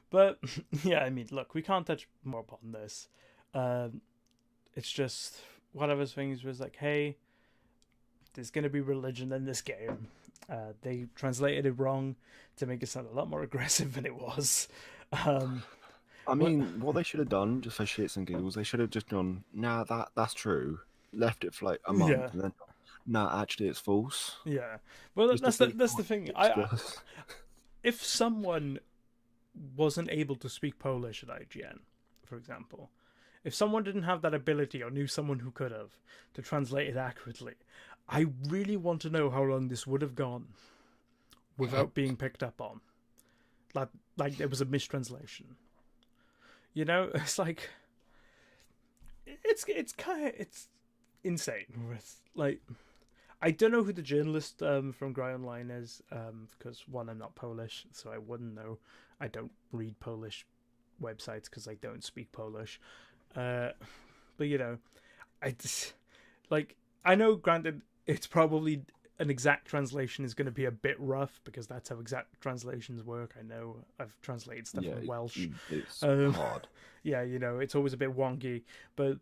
But yeah, I mean, look, we can't touch more upon this. It's just one of those things was like, hey, there's going to be religion in this game. They translated it wrong to make it sound a lot more aggressive than it was. I mean, what they should have done, just for shits and giggles, they should have just gone, nah, that's true. Left it for like a month, Yeah, and then, nah, actually, it's false. yeah. Well, Just to be that's the thing. ridiculous. If someone wasn't able to speak Polish at IGN, for example, if someone didn't have that ability or knew someone who could have to translate it accurately, I really want to know how long this would have gone without being picked up on. Like there was a mistranslation. You know, it's like it's insane. With like, I don't know who the journalist from Gry Online is, because one, I'm not Polish, so I wouldn't know. I don't read Polish websites because I don't speak Polish. But you know, I just like, I know. Granted, it's probably an exact translation is going to be a bit rough because that's how exact translations work. I know I've translated stuff from Welsh. It's hard. Yeah, you know, it's always a bit wonky, but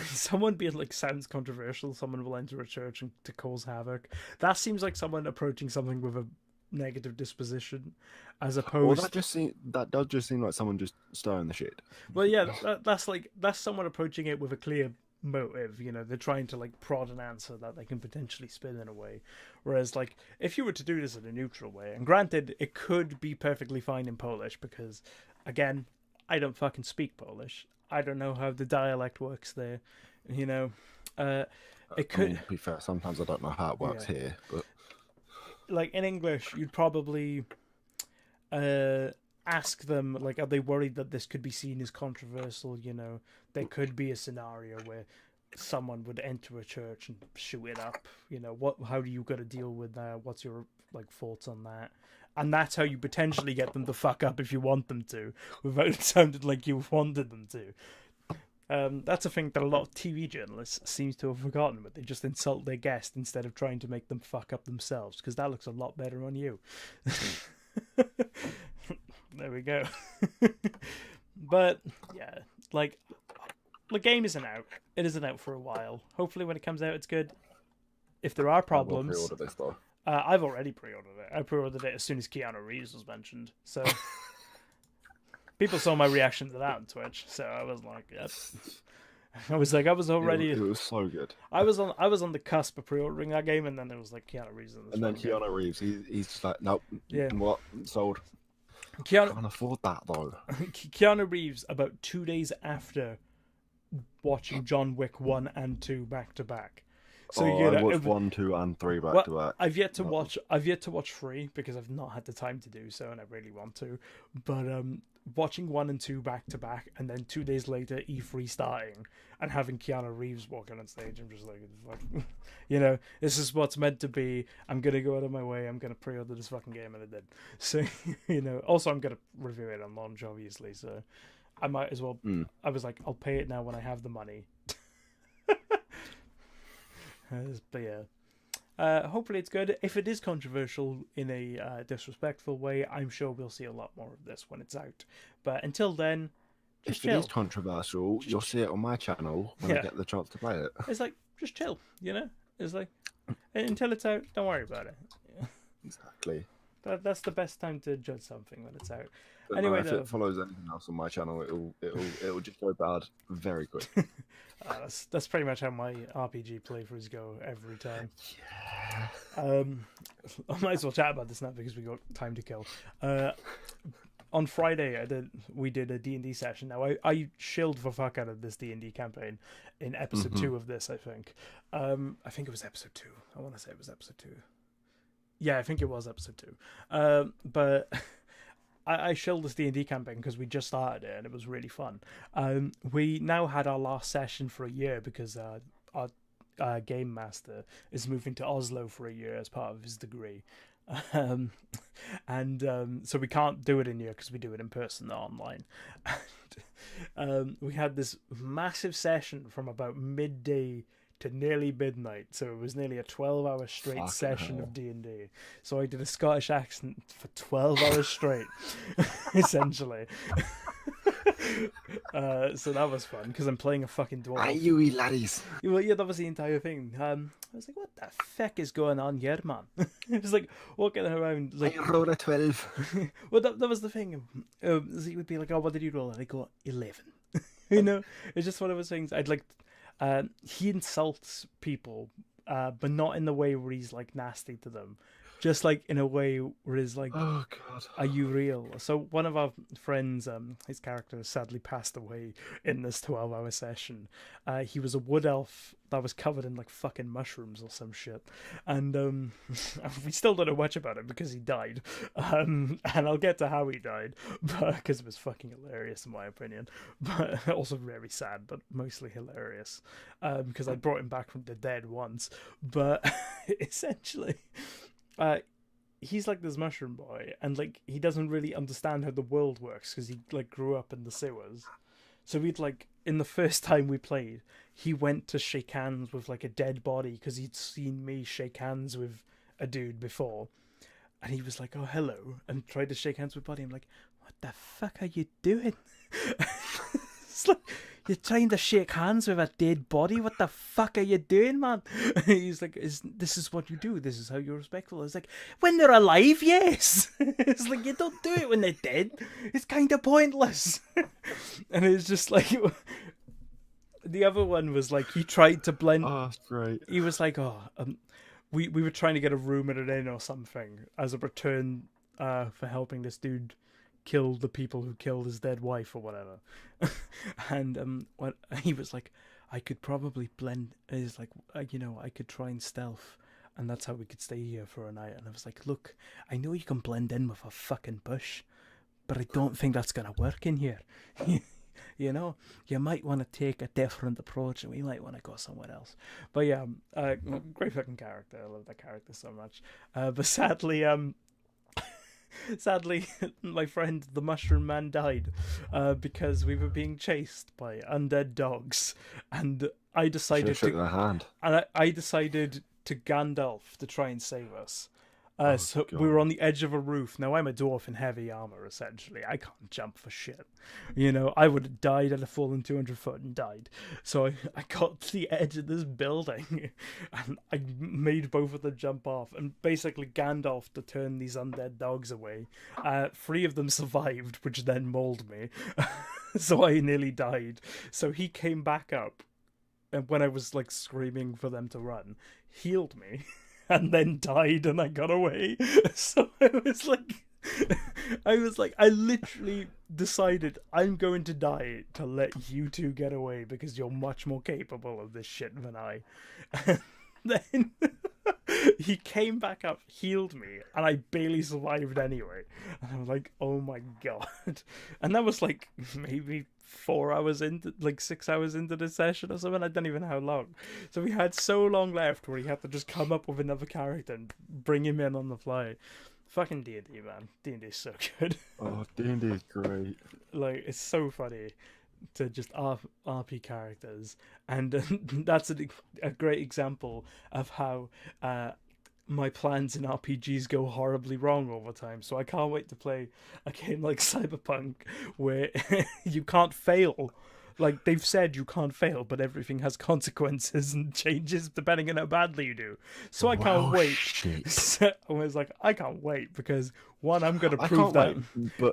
someone being like sounds controversial, someone will enter a church and to cause havoc. That seems like someone approaching something with a negative disposition, as opposed. Well, that does just seem like someone just stirring the shit. Well, yeah, that's someone approaching it with a clear motive. You know, they're trying to like prod an answer that they can potentially spin in a way. Whereas, like, if you were to do this in a neutral way, and granted, it could be perfectly fine in Polish because, again, I don't fucking speak Polish. I don't know how the dialect works there. You know, it could. I mean, to be fair, sometimes I don't know how it works here, but like in English, you'd probably ask them, like, are they worried that this could be seen as controversial? You know, there could be a scenario where someone would enter a church and shoot it up. You know, how do you got to deal with that? What's your like thoughts on that? And that's how you potentially get them to fuck up if you want them to, without it sounding like you wanted them to. That's a thing that a lot of TV journalists seem to have forgotten, but they just insult their guest instead of trying to make them fuck up themselves, because that looks a lot better on you. There we go. But yeah, like, the game isn't out. It isn't out for a while. Hopefully when it comes out it's good. If there are problems, I will pre-order this though. I've already pre-ordered it. I pre-ordered it as soon as Keanu Reeves was mentioned. So people saw my reaction to that on Twitch. So I was like, yep. I was already. It was so good. I was on the cusp of pre-ordering that game, and then it was like Keanu Reeves. And then Keanu Reeves, he's just like, nope. Yeah. What? Sold. I can't afford that though. Keanu Reeves, about 2 days after watching John Wick 1 and 2 back to back. So I watched 1, 2, and 3 back to back. I've yet to watch 3 because I've not had the time to do so, and I really want to. But watching 1 and 2 back to back, and then 2 days later E3 starting and having Keanu Reeves walking on stage, I'm just like, you know, this is what's meant to be. I'm gonna go out of my way. I'm gonna pre-order this fucking game, and I did. So you know, also I'm gonna review it on launch, obviously. So I might as well. I was like, I'll pay it now when I have the money. But yeah, hopefully it's good. If it is controversial in a disrespectful way, I'm sure we'll see a lot more of this when it's out. But until then, just chill. If it is controversial, you'll see it on my channel when I get the chance to play it. It's like, just chill, you know? It's like, until it's out, don't worry about it. Exactly. That's the best time to judge something when it's out. But anyway, if it follows anything else on my channel, it'll just go bad very quick. That's pretty much how my RPG playthroughs go every time. Yeah. I might as well chat about this now because we got time to kill. On Friday, we did a D&D session. Now, I shilled the fuck out of this D&D campaign in episode 2 of this, I think. I think it was episode 2. I want to say it was episode 2. Yeah, I think it was episode 2. But I shilled this D&D campaign because we just started it and it was really fun. We now had our last session for a year because our game master is moving to Oslo for a year as part of his degree. So we can't do it in year because we do it in person, not online. And we had this massive session from about midday to nearly midnight, so it was nearly a 12-hour straight session of D&D. So I did a Scottish accent for 12 hours straight, essentially. So that was fun because I'm playing a fucking dwarf. Aye, you wee laddies. Well, yeah, that was the entire thing. I was like, "What the fuck is going on here, man?" It was like walking around. Like, I rolled a 12. well, that was the thing. So he would be like, "Oh, what did you roll?" And I go, 11. You know, it's just one of those things. I'd like. He insults people, but not in the way where he's like nasty to them. Just like in a way where he's like, Oh god. "Are you real?" So one of our friends, his character sadly passed away in this 12-hour session. He was a wood elf that was covered in like fucking mushrooms or some shit, and we still don't know much about it because he died. And I'll get to how he died, because it was fucking hilarious in my opinion, but also very sad, but mostly hilarious, because I brought him back from the dead once, but essentially. He's like this mushroom boy, and like he doesn't really understand how the world works because he like grew up in the sewers. So we'd like in the first time we played, he went to shake hands with like a dead body because he'd seen me shake hands with a dude before, and he was like, "Oh, hello," and tried to shake hands with body. I'm like, "What the fuck are you doing?" It's like, "You're trying to shake hands with a dead body? What the fuck are you doing, man?" He's like, this is what you do. This is how you're respectful. It's like, when they're alive, yes. It's like, you don't do it when they're dead. It's kind of pointless. And it's just like, the other one was like, he tried to blend. Oh, that's great. He was like, we were trying to get a room at an inn or something as a return for helping this dude kill the people who killed his dead wife or whatever. And when he was like, I could probably blend. He's like, I could try and stealth, and that's how we could stay here for a night. And I was like, look, I know you can blend in with a fucking bush, but I don't think that's gonna work in here. You know, you might want to take a different approach, and we might want to go somewhere else. But yeah, great fucking character. I love that character so much. But sadly, my friend the Mushroom Man died because we were being chased by undead dogs, and I decided shook their hand. And I decided to Gandalf to try and save us. So God. we were on the edge of a roof. Now I'm a dwarf in heavy armor, essentially. I can't jump for shit. You know, I would have died. I'd have fallen 200 foot and died. So I got to the edge of this building, and I made both of them jump off. And basically Gandalf to turn these undead dogs away. 3 of them survived, which then mauled me. So I nearly died. So he came back up, and when I was like screaming for them to run, healed me. And then died, and I got away. So I literally decided I'm going to die to let you two get away because you're much more capable of this shit than I. And then he came back up, healed me, and I barely survived anyway. And I was like, oh my god. And that was like maybe 4 hours into, like 6 hours into the session or something. I don't even know how long. So we had so long left where he had to just come up with another character and bring him in on the fly. Fucking D&D, man. D&D is so good. Oh, D&D is great. Like, it's so funny to just RP characters, and that's a great example of how my plans in RPGs go horribly wrong all the time. So I can't wait to play a game like Cyberpunk where you can't fail. Like, they've said you can't fail, but everything has consequences and changes depending on how badly you do. So I can't wait. So I was like, I can't wait because, one, I'm going to prove that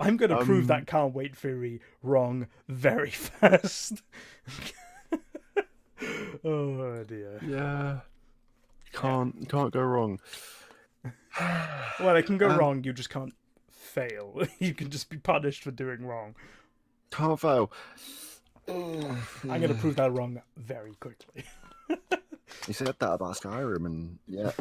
I'm going to prove that can't wait theory wrong very fast. Oh dear. Yeah. Can't go wrong. Well, it can go wrong. You just can't fail. You can just be punished for doing wrong. Can't fail. I'm going to prove that wrong very quickly. You said that about Skyrim, and yeah.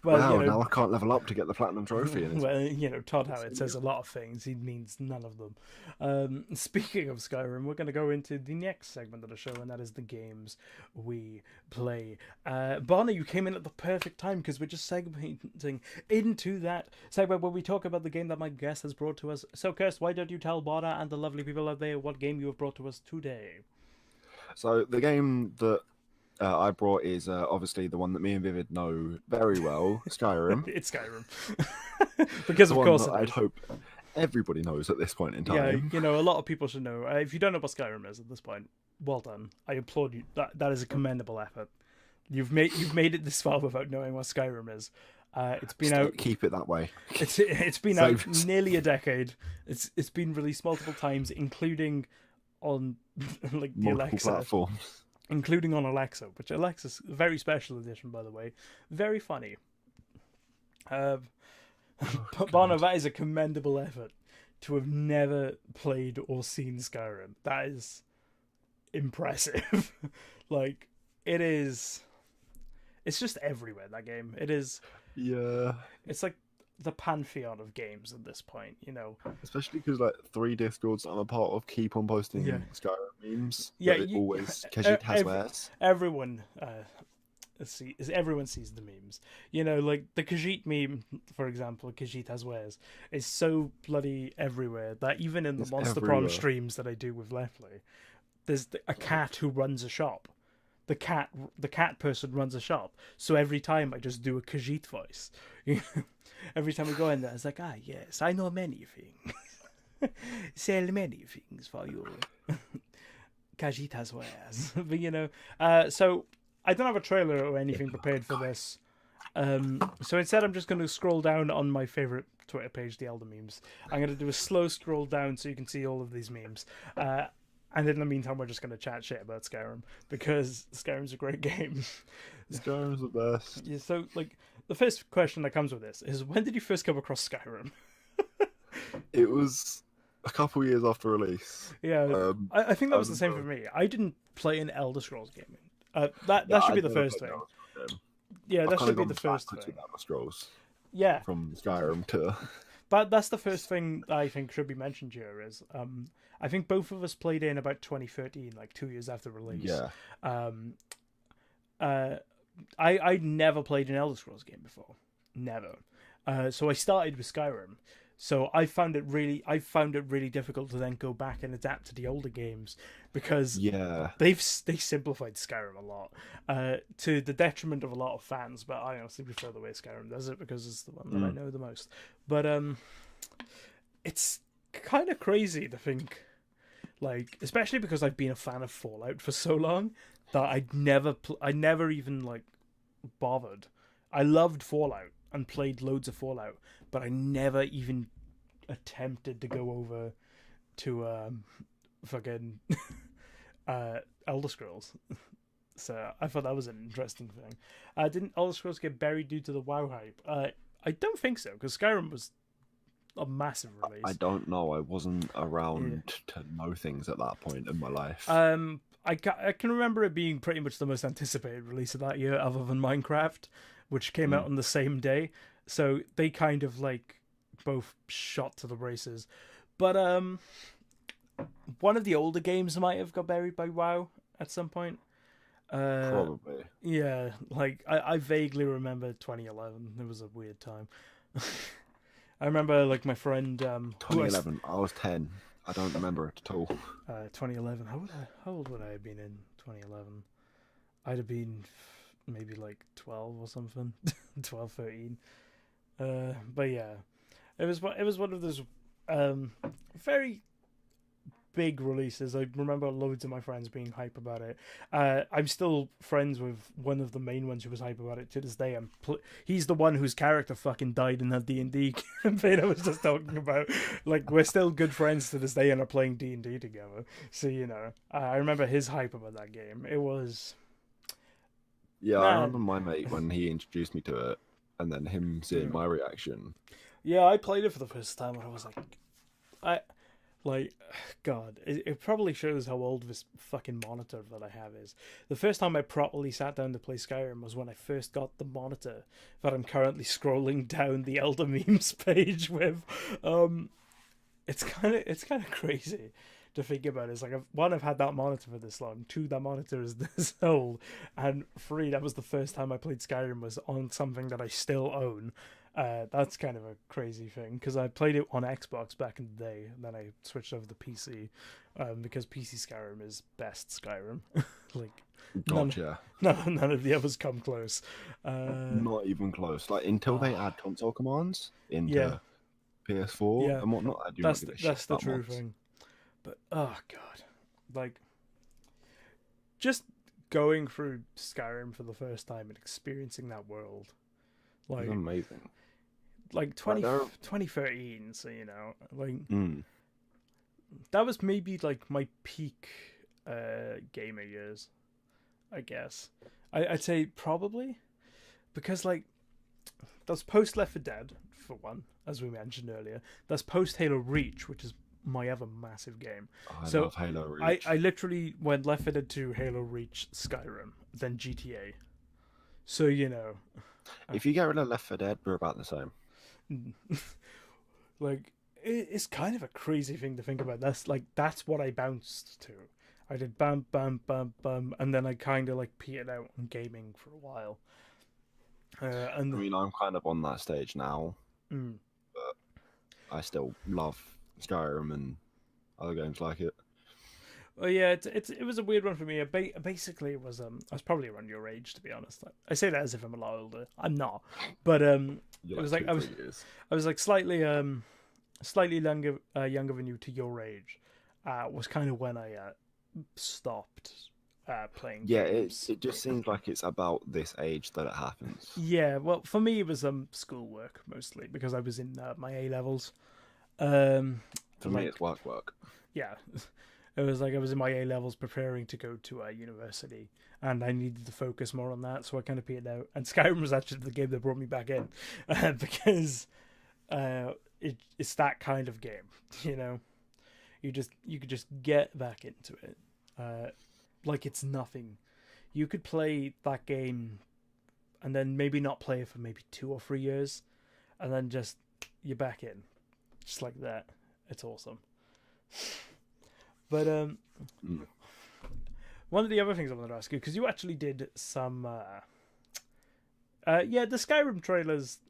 Well, wow, now I can't level up to get the platinum trophy. Well, Todd Howard says a lot of things. He means none of them. Speaking of Skyrim, we're going to go into the next segment of the show, and that is the games we play. Barney, you came in at the perfect time because we're just segmenting into that segment where we talk about the game that my guest has brought to us. So, Kirst, why don't you tell Barna and the lovely people out there what game you have brought to us today? So, the game that I brought is obviously the one that me and Vivid know very well, Skyrim. It's Skyrim. Because, of course, I'd hope everybody knows at this point in Yeah, time. you know, a lot of people should know. If you don't know what Skyrim is at this point, well done. I applaud you. That is a commendable effort. You've made it this far without knowing what Skyrim is. It's been out. Keep it that way. It's been out nearly a decade. It's been released multiple times, including on like the Multiple Alexa platforms. including on Alexa, which Alexa's a very special edition, by the way. Very funny. Bono, that is a commendable effort to have never played or seen Skyrim. That is impressive. Like, it is... It's just everywhere, that game. It is... Yeah. It's like the pantheon of games at this point, you know. Especially because like 3 Discords I'm a part of keep on posting Skyrim memes. Yeah, always Khajiit has wares. Everyone, everyone sees the memes. You know, like the Khajiit meme, for example, Khajiit has wares, is so bloody everywhere that even in the Monster Prom streams that I do with Leftley, there's a cat who runs a shop. The cat person runs a shop. So every time I just do a Khajiit voice. Every time we go in there, it's like, yes, I know many things. Sell many things for you. Khajiit has wares. But, you know, so I don't have a trailer or anything prepared for this. So instead, I'm just going to scroll down on my favorite Twitter page, the Elder Memes. I'm going to do a slow scroll down so you can see all of these memes. And in the meantime, we're just going to chat shit about Skyrim, because Skyrim's a great game. Skyrim's the best. Yeah, so, like, the first question that comes with this is, when did you first come across Skyrim? It was a couple years after release. Yeah, I think that was the same for me. I didn't play an Elder Scrolls game. That should be the first thing. Yeah, that should be the first thing. Elder Scrolls. Yeah. From Skyrim to... But that's the first thing I think should be mentioned here is... I think both of us played in about 2013, like 2 years after release. Yeah. I'd never played an Elder Scrolls game before. Never. So I started with Skyrim. So I found it really difficult to then go back and adapt to the older games, because they simplified Skyrim a lot, to the detriment of a lot of fans. But I honestly prefer the way Skyrim does it, because it's the one that I know the most. But it's kind of crazy to think, like, especially because I've been a fan of Fallout for so long, that I never even like bothered. I loved Fallout and played loads of Fallout, but I never even attempted to go over to fucking Elder Scrolls. So I thought that was an interesting thing. Didn't Elder Scrolls get buried due to the WoW hype? I don't think so, because Skyrim was a massive release. I don't know. I wasn't around to know things at that point in my life. I can remember it being pretty much the most anticipated release of that year, other than Minecraft, which came out on the same day. So they kind of like both shot to the races. But one of the older games might have got buried by WoW at some point. Probably. Yeah, like I vaguely remember 2011. It was a weird time. I remember, like, my friend... 2011, I was 10. I don't remember it at all. 2011, how old would I have been in 2011? I'd have been maybe, like, 12 or something. 12, 13. But, yeah. It was one of those very big releases. I remember loads of my friends being hype about it. I'm still friends with one of the main ones who was hype about it to this day. He's the one whose character fucking died in that D&D campaign I was just talking about. Like, we're still good friends to this day and are playing D&D together. So, you know, I remember his hype about that game. It was... Yeah, I remember my mate when he introduced me to it, and then him seeing my reaction. Yeah, I played it for the first time and I was like... God, it probably shows how old this fucking monitor that I have is. The first time I properly sat down to play Skyrim was when I first got the monitor that I'm currently scrolling down the Elder Memes page with. It's kind of crazy to think about. It's like, I've had that monitor for this long. 2, that monitor is this old. And 3, that was the first time I played Skyrim was on something that I still own. That's kind of a crazy thing, because I played it on Xbox back in the day, and then I switched over to PC, because PC Skyrim is best Skyrim. Like, Gotcha. None of the others come close. Not even close. Like, until they add console commands into PS4 Yeah, and whatnot. I do that's not give a shit that's the about true mods. thing. But oh god, like just going through Skyrim for the first time and experiencing that world, It's like amazing. 2013. So like Mm. that was maybe like my peak gamer years, I guess. I'd say probably because like that's post Left 4 Dead for one, as we mentioned earlier. That's post Halo Reach, which is my other massive game. I So love Halo Reach. I literally went Left 4 Dead 2, Halo Reach, Skyrim, then GTA. So If you get rid of Left 4 Dead, we're about the same. like it's kind of a crazy thing to think about. That's what I bounced to. I did bam bam bam bam, and then I kind of like petered out on gaming for a while. And I mean, I'm kind of on that stage now, mm, but I still love Skyrim and other games like it. well, yeah, it was a weird one for me. Basically, it was I was probably around your age, to be honest. I say that as if I'm a lot older. I'm not, but it was like I was like slightly younger than you to your age. Was kind of when I stopped playing games. It just seems like it's about this age that it happens. Yeah, well, for me it was schoolwork mostly because I was in my A levels. For me, it's work. Yeah, it was like I was in my A levels preparing to go to university, and I needed to focus more on that, so I kind of petered out. And Skyrim was actually the game that brought me back in because it's that kind of game, You could just get back into it, like it's nothing. You could play that game, and then maybe not play it for maybe 2 or 3 years, and then just you're back in, just like that. It's awesome. But one of the other things I wanted to ask you, because you actually did some, the Skyrim trailers.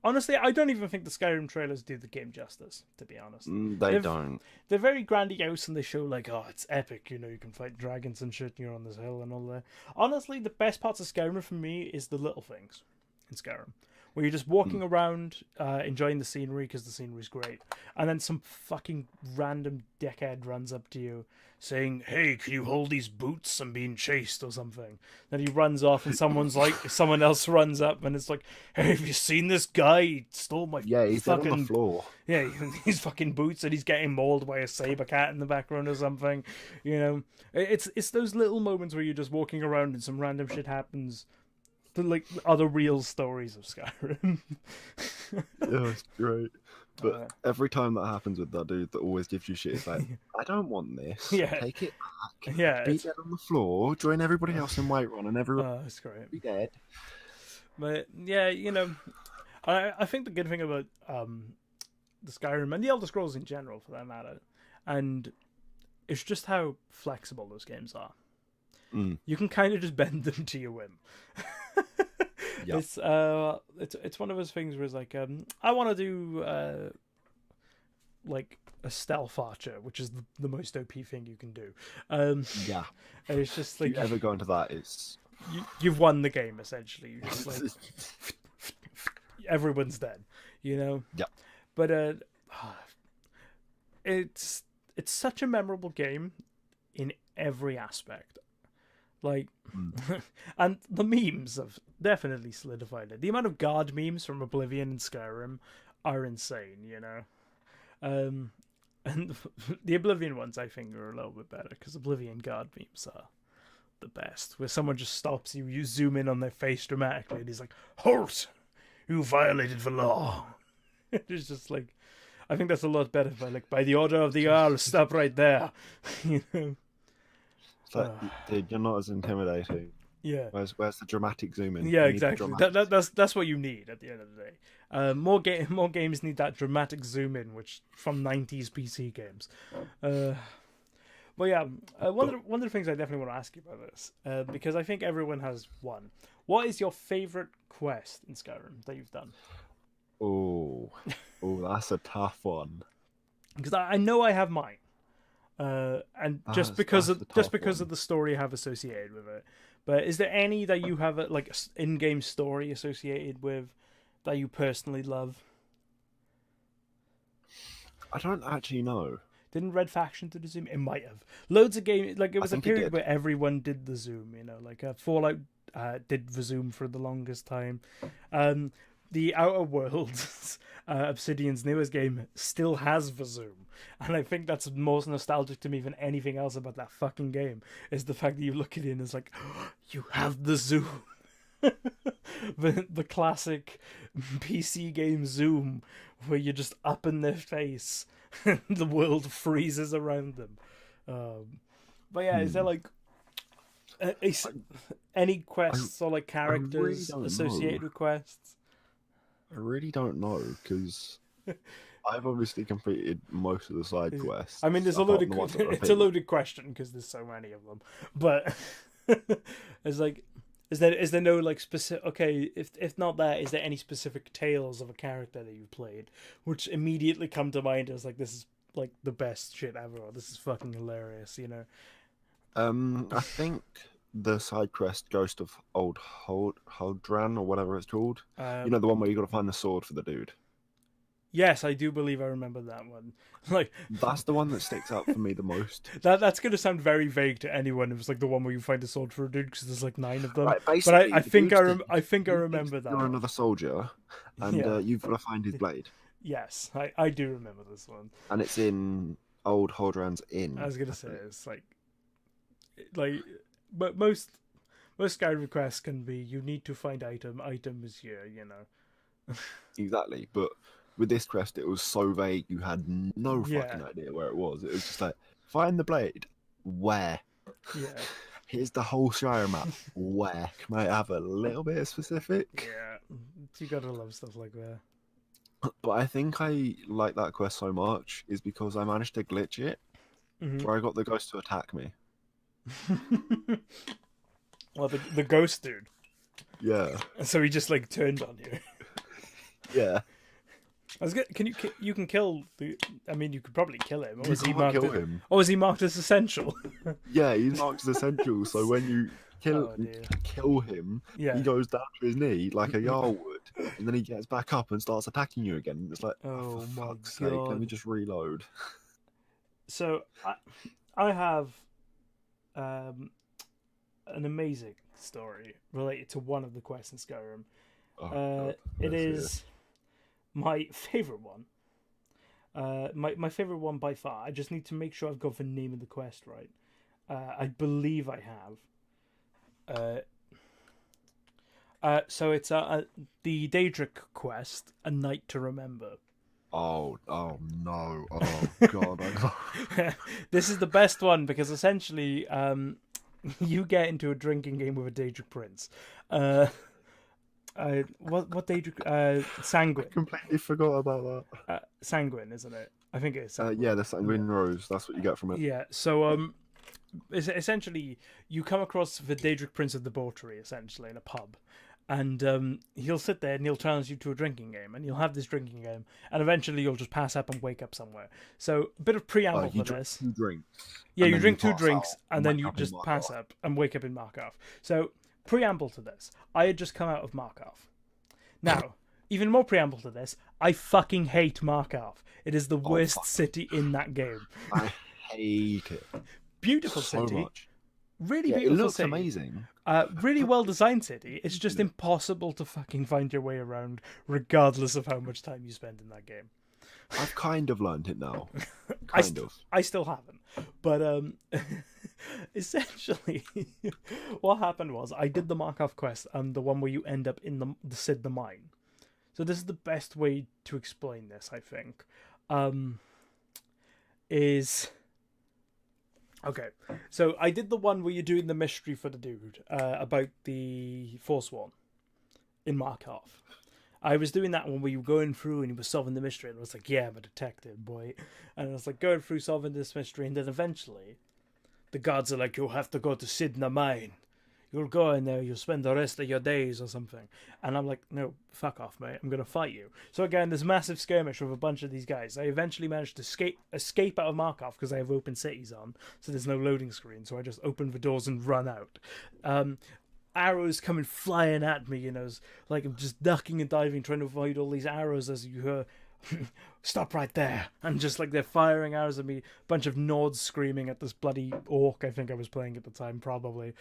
Honestly, I don't even think the Skyrim trailers do the game justice, to be honest. They don't. They're very grandiose and they show like, oh, it's epic, you can fight dragons and shit and you're on this hill and all that. Honestly, the best parts of Skyrim for me is the little things in Skyrim. Where you're just walking around, enjoying the scenery because the scenery's great. And then some fucking random dickhead runs up to you saying, hey, can you hold these boots? I'm being chased or something. Then he runs off and someone else runs up and it's like, hey, have you seen this guy? He stole my he's fucking... on the floor. Yeah, these fucking boots and he's getting mauled by a saber cat in the background or something. It's those little moments where you're just walking around and some random shit happens. The other real stories of Skyrim. Yeah, it's great. But every time that happens with that dude that always gives you shit, it's like, I don't want this. Yeah. Take it back. Yeah. Be dead on the floor, join everybody else in Whiterun, and everyone that's great. be dead. But yeah, I think the good thing about the Skyrim and the Elder Scrolls in general, for that matter, and it's just how flexible those games are. You can kind of just bend them to your whim. Yep. It's one of those things where it's like I want to do like a stealth archer, which is the most OP thing you can do. Yeah, and it's just like if you ever go into that, it's you've won the game essentially. You're just like everyone's dead, Yeah. But it's such a memorable game in every aspect. And the memes have definitely solidified it. The amount of guard memes from Oblivion and Skyrim are insane, and the Oblivion ones I think are a little bit better because Oblivion guard memes are the best. Where someone just stops you, you zoom in on their face dramatically, and he's like, "Halt! You violated the law." It's just like, I think that's a lot better. By the order of the Jarl, stop right there. It's like, dude, you're not as intimidating. Yeah. Where's the dramatic zoom in? Yeah, exactly. That's what you need at the end of the day. More games need that dramatic zoom in, which from 90s PC games. But yeah, one of the things I definitely want to ask you about this, because I think everyone has one. What is your favorite quest in Skyrim that you've done? Oh, that's a tough one. Because I know I have mine. And just because of the story I have associated with it. But is there any that you have like an in-game story associated with that you personally love? I don't actually know. Didn't Red Faction do the zoom? It might have. Loads of games, like it was a think it period did. where everyone did the zoom. Like Fallout did the zoom for the longest time. The Outer Worlds, Obsidian's newest game, still has the zoom, and I think that's most nostalgic to me than anything else about that fucking game. Is the fact that you look at it and it's like, oh, you have the zoom. the classic PC game zoom, where you're just up in their face. The world freezes around them. But yeah, is there like any quests or like characters associated with quests? I really don't know, because I've obviously completed most of the side quests. I mean, there's a loaded. It's a loaded question because there's so many of them. But it's like, is there no like specific? Okay, if not that, is there any specific tales of a character that you've played which immediately come to mind as like, this is like the best shit ever, or this is fucking hilarious, I think the side quest Ghost of Old Holdran, or whatever it's called. The one where you got to find the sword for the dude. Yes, I do believe I remember that one. Like, that's the one that sticks out for me the most. That's going to sound very vague to anyone. It was like the one where you find the sword for a dude, because there's like 9 of them. Right, but I think I remember that. You're another soldier, and you've got to find his blade. Yes, I do remember this one. And it's in Old Holdran's Inn. I was going to say, it's like, but most Skyrim quests can be, you need to find item is here, Exactly, but with this quest, it was so vague, you had no fucking idea where it was. It was just like, find the blade. Where? Yeah. Here's the whole Skyrim map. Where? Can I have a little bit of specific? Yeah, you gotta love stuff like that. But I think I like that quest so much is because I managed to glitch it, where I got the ghost to attack me. Well, the ghost dude. Yeah. So he just like turned on you. Yeah. I was good. You can kill the? I mean, you could probably kill him. Or was he marked? Or was he marked as essential? Yeah, he's marked as essential. So when you kill him, he goes down to his knee like a Jarl would, and then he gets back up and starts attacking you again. It's like, oh for fuck's sake, let me just reload. So I have an amazing story related to one of the quests in Skyrim. It is my favorite one. My favorite one by far. I just need to make sure I've got the name of the quest right. I believe I have. So it's the Daedric quest, A Night to Remember. Oh no! Oh god! This is the best one because essentially, you get into a drinking game with a Daedric prince. What Daedric? Sanguine. I completely forgot about that. Sanguine, isn't it? I think it is. Yeah, the Sanguine Rose. That's what you get from it. Yeah. So essentially, you come across the Daedric Prince of the Bouldering, essentially in a pub. And he'll sit there and he'll challenge you to a drinking game, and you'll have this drinking game, and eventually you'll just pass up and wake up somewhere. So a bit of preamble for this. You drink 2 drinks. Yeah, you drink 2 drinks, and then you just pass up and wake up in Markarth. So preamble to this. I had just come out of Markarth. Now, even more preamble to this, I fucking hate Markarth. It is the worst city in that game. I hate it. Beautiful so city. Much. Really beautiful it looks city. Amazing. Really well designed city. It's just impossible to fucking find your way around, regardless of how much time you spend in that game. I've kind of learned it now. I still haven't. But essentially, what happened was I did the Markarth quest and the one where you end up in the Sid the Mine. So this is the best way to explain this, I think. Okay, so I did the one where you're doing the mystery for the dude about the Forsworn in Markarth. I was doing that one where you were going through and you were solving the mystery, and I was like, yeah, I'm a detective, boy. And I was like going through solving this mystery, and then eventually the guards are like, you'll have to go to Sidna Mine. You'll go in there, you'll spend the rest of your days or something. And I'm like, no, fuck off, mate. I'm going to fight you. So again, this massive skirmish with a bunch of these guys. I eventually managed to escape out of Markarth because I have open cities on. So there's no loading screen. So I just open the doors and run out. Arrows coming flying at me, like I'm just ducking and diving, trying to avoid all these arrows as you hear stop right there. And just like they're firing arrows at me. A bunch of Nords screaming at this bloody orc I think I was playing at the time, probably.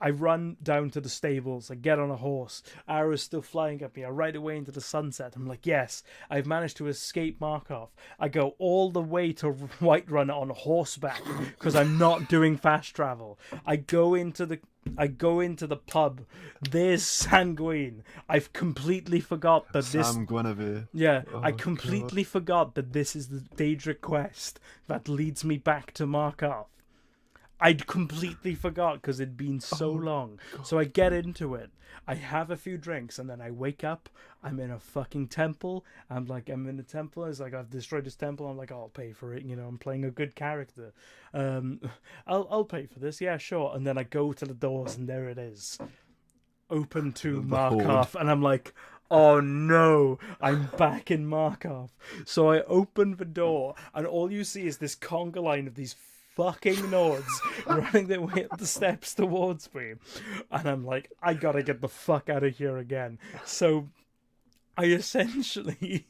I run down to the stables. I get on a horse. Arrows still flying at me. I ride away into the sunset. I'm like, yes, I've managed to escape Markarth. I go all the way to Whiterun on horseback because I'm not doing fast travel. I go into the pub. There's Sanguine. I've completely forgot that this. Sam Guinevere. Yeah, I completely forgot that this is the Daedric quest that leads me back to Markarth. I'd completely forgot because it'd been so long. God. So I get into it. I have a few drinks and then I wake up. I'm in a fucking temple. I'm in a temple. It's like, I've destroyed this temple. I'm like, I'll pay for it. You know, I'm playing a good character. I'll pay for this. Yeah, sure. And then I go to the doors and there it is. Open to Markarth. And I'm like, oh no, I'm back in Markarth. So I open the door and all you see is this conga line of these fucking Nords running their way up the steps towards me, and I'm like, I gotta get the fuck out of here again. So I essentially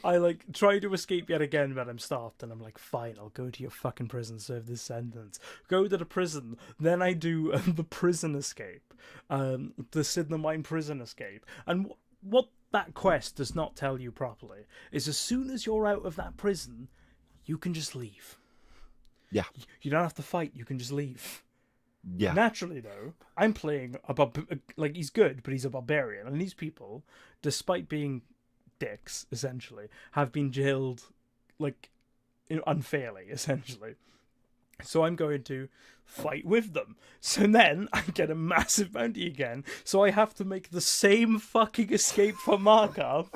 I like try to escape yet again, but I'm stopped, and I'm like, fine, I'll go to your fucking prison, serve this sentence. Go to the prison. Then I do the prison escape, the Sidna Mine prison escape. And what that quest does not tell you properly is as soon as you're out of that prison, you can just leave. Yeah. You don't have to fight, you can just leave. Yeah. Naturally, though, I'm playing like, he's good, but he's a barbarian. And these people, despite being dicks, essentially, have been jailed, like, unfairly, essentially. So I'm going to fight with them. So then I get a massive bounty again. So I have to make the same fucking escape from Markarth.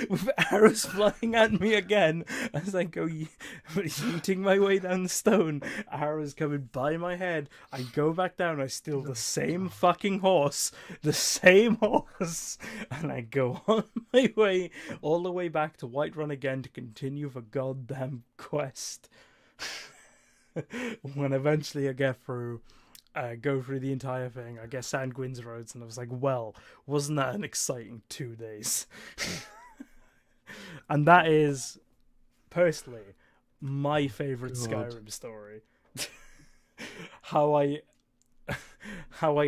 With arrows flying at me again as I go yeeting my way down the stone. Arrows coming by my head. I go back down. I steal the same fucking horse. And I go on my way all the way back to Whiterun again to continue the goddamn quest. When eventually I get through, go through the entire thing, I get Sanguine's Roads, and I was like, well, wasn't that an exciting 2 days? And that is, personally, my favourite Skyrim story. How I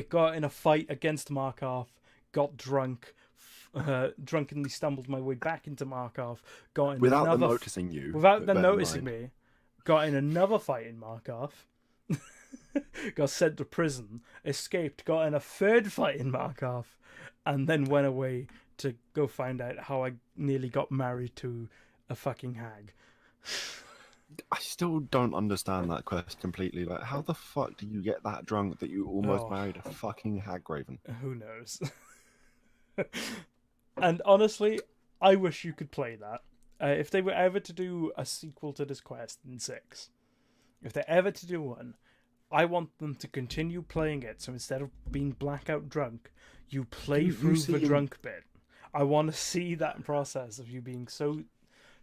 got in a fight against Markarth, got drunk, drunkenly stumbled my way back into Markarth, got in without them noticing you. Without them noticing me, got in another fight in Markarth, got sent to prison, escaped, got in a third fight in Markarth, and then went away to go find out how I nearly got married to a fucking hag. I still don't understand that quest completely. Like, how the fuck do you get that drunk that you almost married a fucking hag raven? Who knows? And honestly, I wish you could play that. If they were ever to do a sequel to this quest in 6, if they're ever to do one, I want them to continue playing it. So instead of being blackout drunk, you play through the drunk bit. I want to see that process of you being so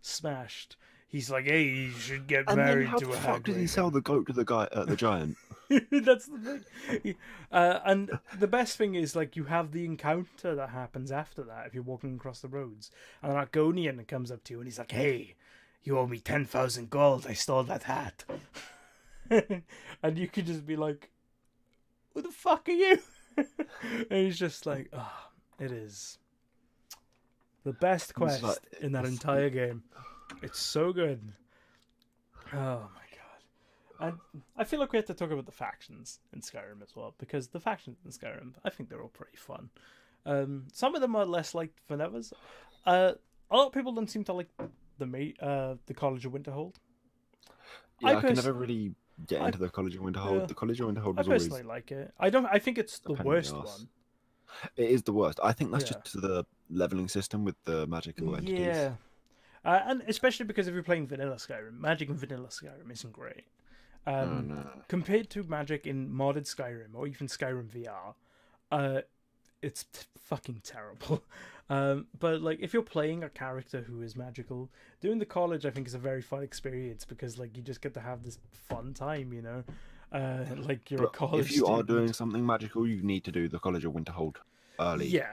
smashed. He's like, hey, you should get married to a hag. How the fuck did he sell the goat to the guy the giant? That's the thing. And the best thing is, like, you have the encounter that happens after that if you're walking across the roads. And an Argonian comes up to you and he's like, hey, you owe me 10,000 gold. I stole that hat. And you could just be like, who the fuck are you? And he's just like, it is the best quest in that entire game. It's so good. Oh my god. And I feel like we have to talk about the factions in Skyrim as well, because the factions in Skyrim, I think they're all pretty fun. Some of them are less liked than others. A lot of people don't seem to like the College of Winterhold. Yeah, I can never really get into the College of Winterhold. The College of Winterhold was always... I personally like it. I think it's the worst one. It is the worst. I think that's just the leveling system with the magical entities. Yeah. And especially because if you're playing vanilla Skyrim, magic in vanilla Skyrim isn't great. Compared to magic in modded Skyrim or even Skyrim VR, it's fucking terrible. But like, if you're playing a character who is magical, doing the college I think is a very fun experience, because like you just get to have this fun time, you know. Like you're a college If you student. are doing something magical, you need to do the College of Winterhold. early game.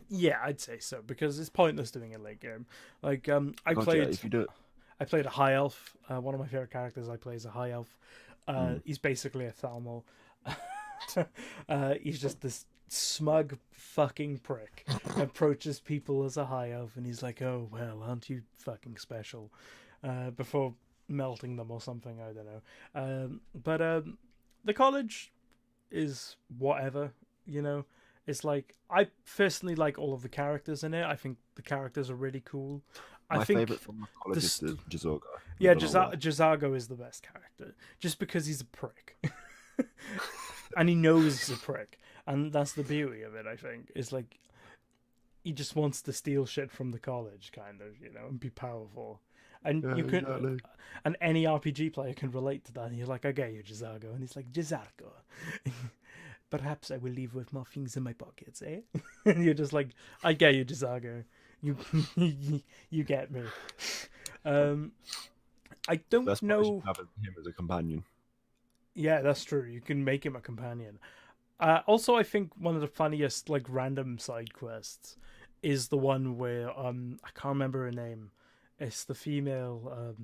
Yeah, I'd say so, because it's pointless doing a late game. Like I played a high elf. One of my favorite characters I play is a high elf. He's basically a Thalmor. He's just this smug fucking prick. Approaches people as a high elf, and he's like, "Oh well, aren't you fucking special?" Before melting them or something, I don't know. But the college is whatever, you know. It's like, I personally like all of the characters in it. I think the characters are really cool. My favourite from the college is the Jazago. Yeah, Jazago is the best character, just because he's a prick. And he knows he's a prick. And that's the beauty of it, I think. It's like, he just wants to steal shit from the college, kind of, you know, and be powerful. And exactly. And any RPG player can relate to that. And you're like, I get you, Jazago. And he's like, Jazago. Perhaps I will leave with more things in my pockets, eh? And you're just like, I get you, Jazago. You get me. I don't know. Having him as a companion. Yeah, that's true. You can make him a companion. Also, I think one of the funniest, like, random side quests is the one where I can't remember her name. It's the female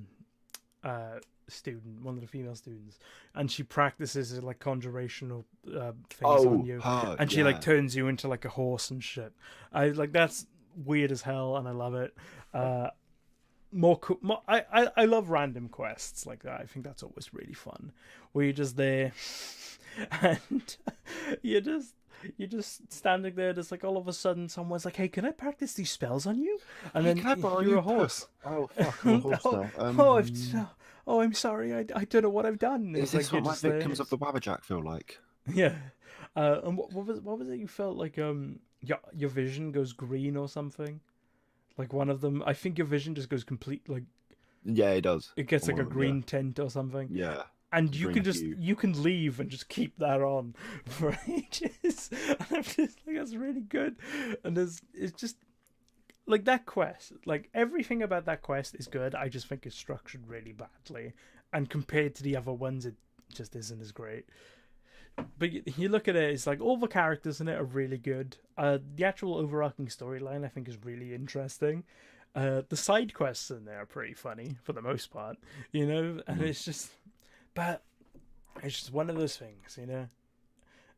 student, one of the female students, and she practices like conjurational things on you, and she like turns you into like a horse and shit. That's weird as hell, and I love it. I love random quests like that. I think that's always really fun, where you're just there and you're just standing there. Just like all of a sudden, someone's like, "Hey, can I practice these spells on you?" And then you're a horse. Oh fuck, I'm a horse now. I'm sorry. I don't know what I've done. Is this what my victims of the Wabberjack feel like? Yeah. And what was it? You felt like your vision goes green or something. Like one of them, I think your vision just goes complete like. Yeah, it does. It gets like a green tint or something. Yeah. And you can leave and just keep that on for ages. And I'm just like, that's really good. And it's just like that quest, like everything about that quest is good. I just think it's structured really badly, and compared to the other ones, it just isn't as great. But you look at it, it's like all the characters in it are really good. The actual overarching storyline, I think, is really interesting. The side quests in there are pretty funny for the most part, you know. And it's just one of those things, you know.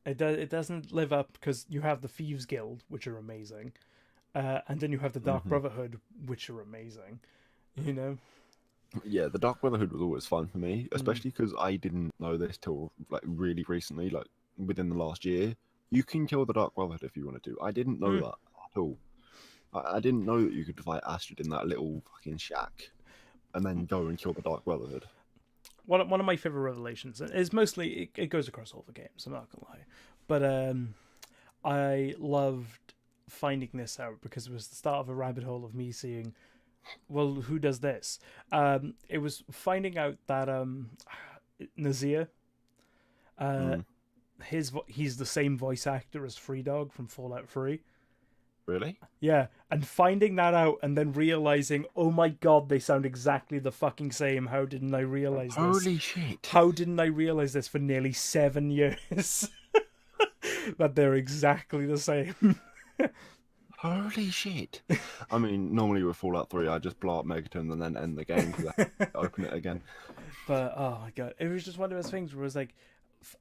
It doesn't live up because you have the Thieves Guild, which are amazing, and then you have the Dark Brotherhood, which are amazing, you know. Yeah, the Dark Brotherhood was always fun for me, especially because I didn't know this till like really recently, like within the last year. You can kill the Dark Brotherhood if you want to. I didn't know that at all. I didn't know that you could fight Astrid in that little fucking shack, and then go and kill the Dark Brotherhood. One of my favorite revelations is mostly it goes across all the games. I'm not gonna lie, but I loved finding this out because it was the start of a rabbit hole of me seeing, well, who does this? It was finding out that Nazir, he's the same voice actor as Free Dog from Fallout 3. Really? Yeah, and finding that out and then realizing, oh my god, they sound exactly the fucking same. How didn't I realize this? Holy shit. How didn't I realize this for nearly 7 years? That they're exactly the same. Holy shit. I mean, normally with Fallout 3, I just blow up Megaton and then end the game because I open it again. But, oh my god, it was just one of those things where it was like,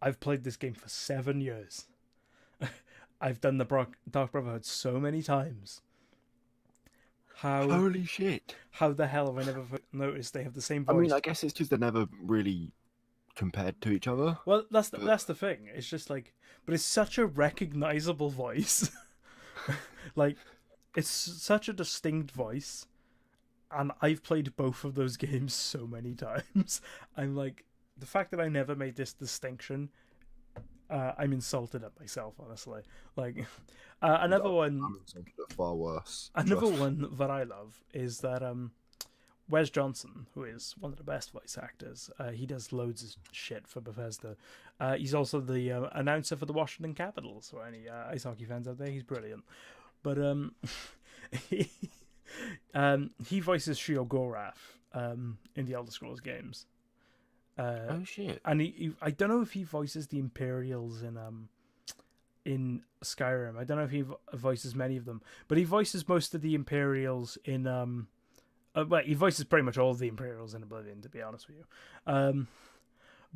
I've played this game for 7 years. I've done the Dark Brotherhood so many times. Holy shit. How the hell have I never noticed they have the same voice? I mean, I guess it's because they're never really compared to each other. Well, that's the thing. It's just like, but it's such a recognizable voice. Like, it's such a distinct voice. And I've played both of those games so many times. I'm like, the fact that I never made this distinction, I'm insulted at myself, honestly. Like, another one. I'm insulted at far worse. Another one that I love is that Wes Johnson, who is one of the best voice actors, he does loads of shit for Bethesda. He's also the announcer for the Washington Capitals. For any ice hockey fans out there, he's brilliant. But he voices Sheol Gorath in the Elder Scrolls games. Oh shit! And he I don't know if he voices the Imperials in in Skyrim. I don't know if he voices many of them, but he voices most of the Imperials in well, he voices pretty much all of the Imperials in Oblivion, to be honest with you.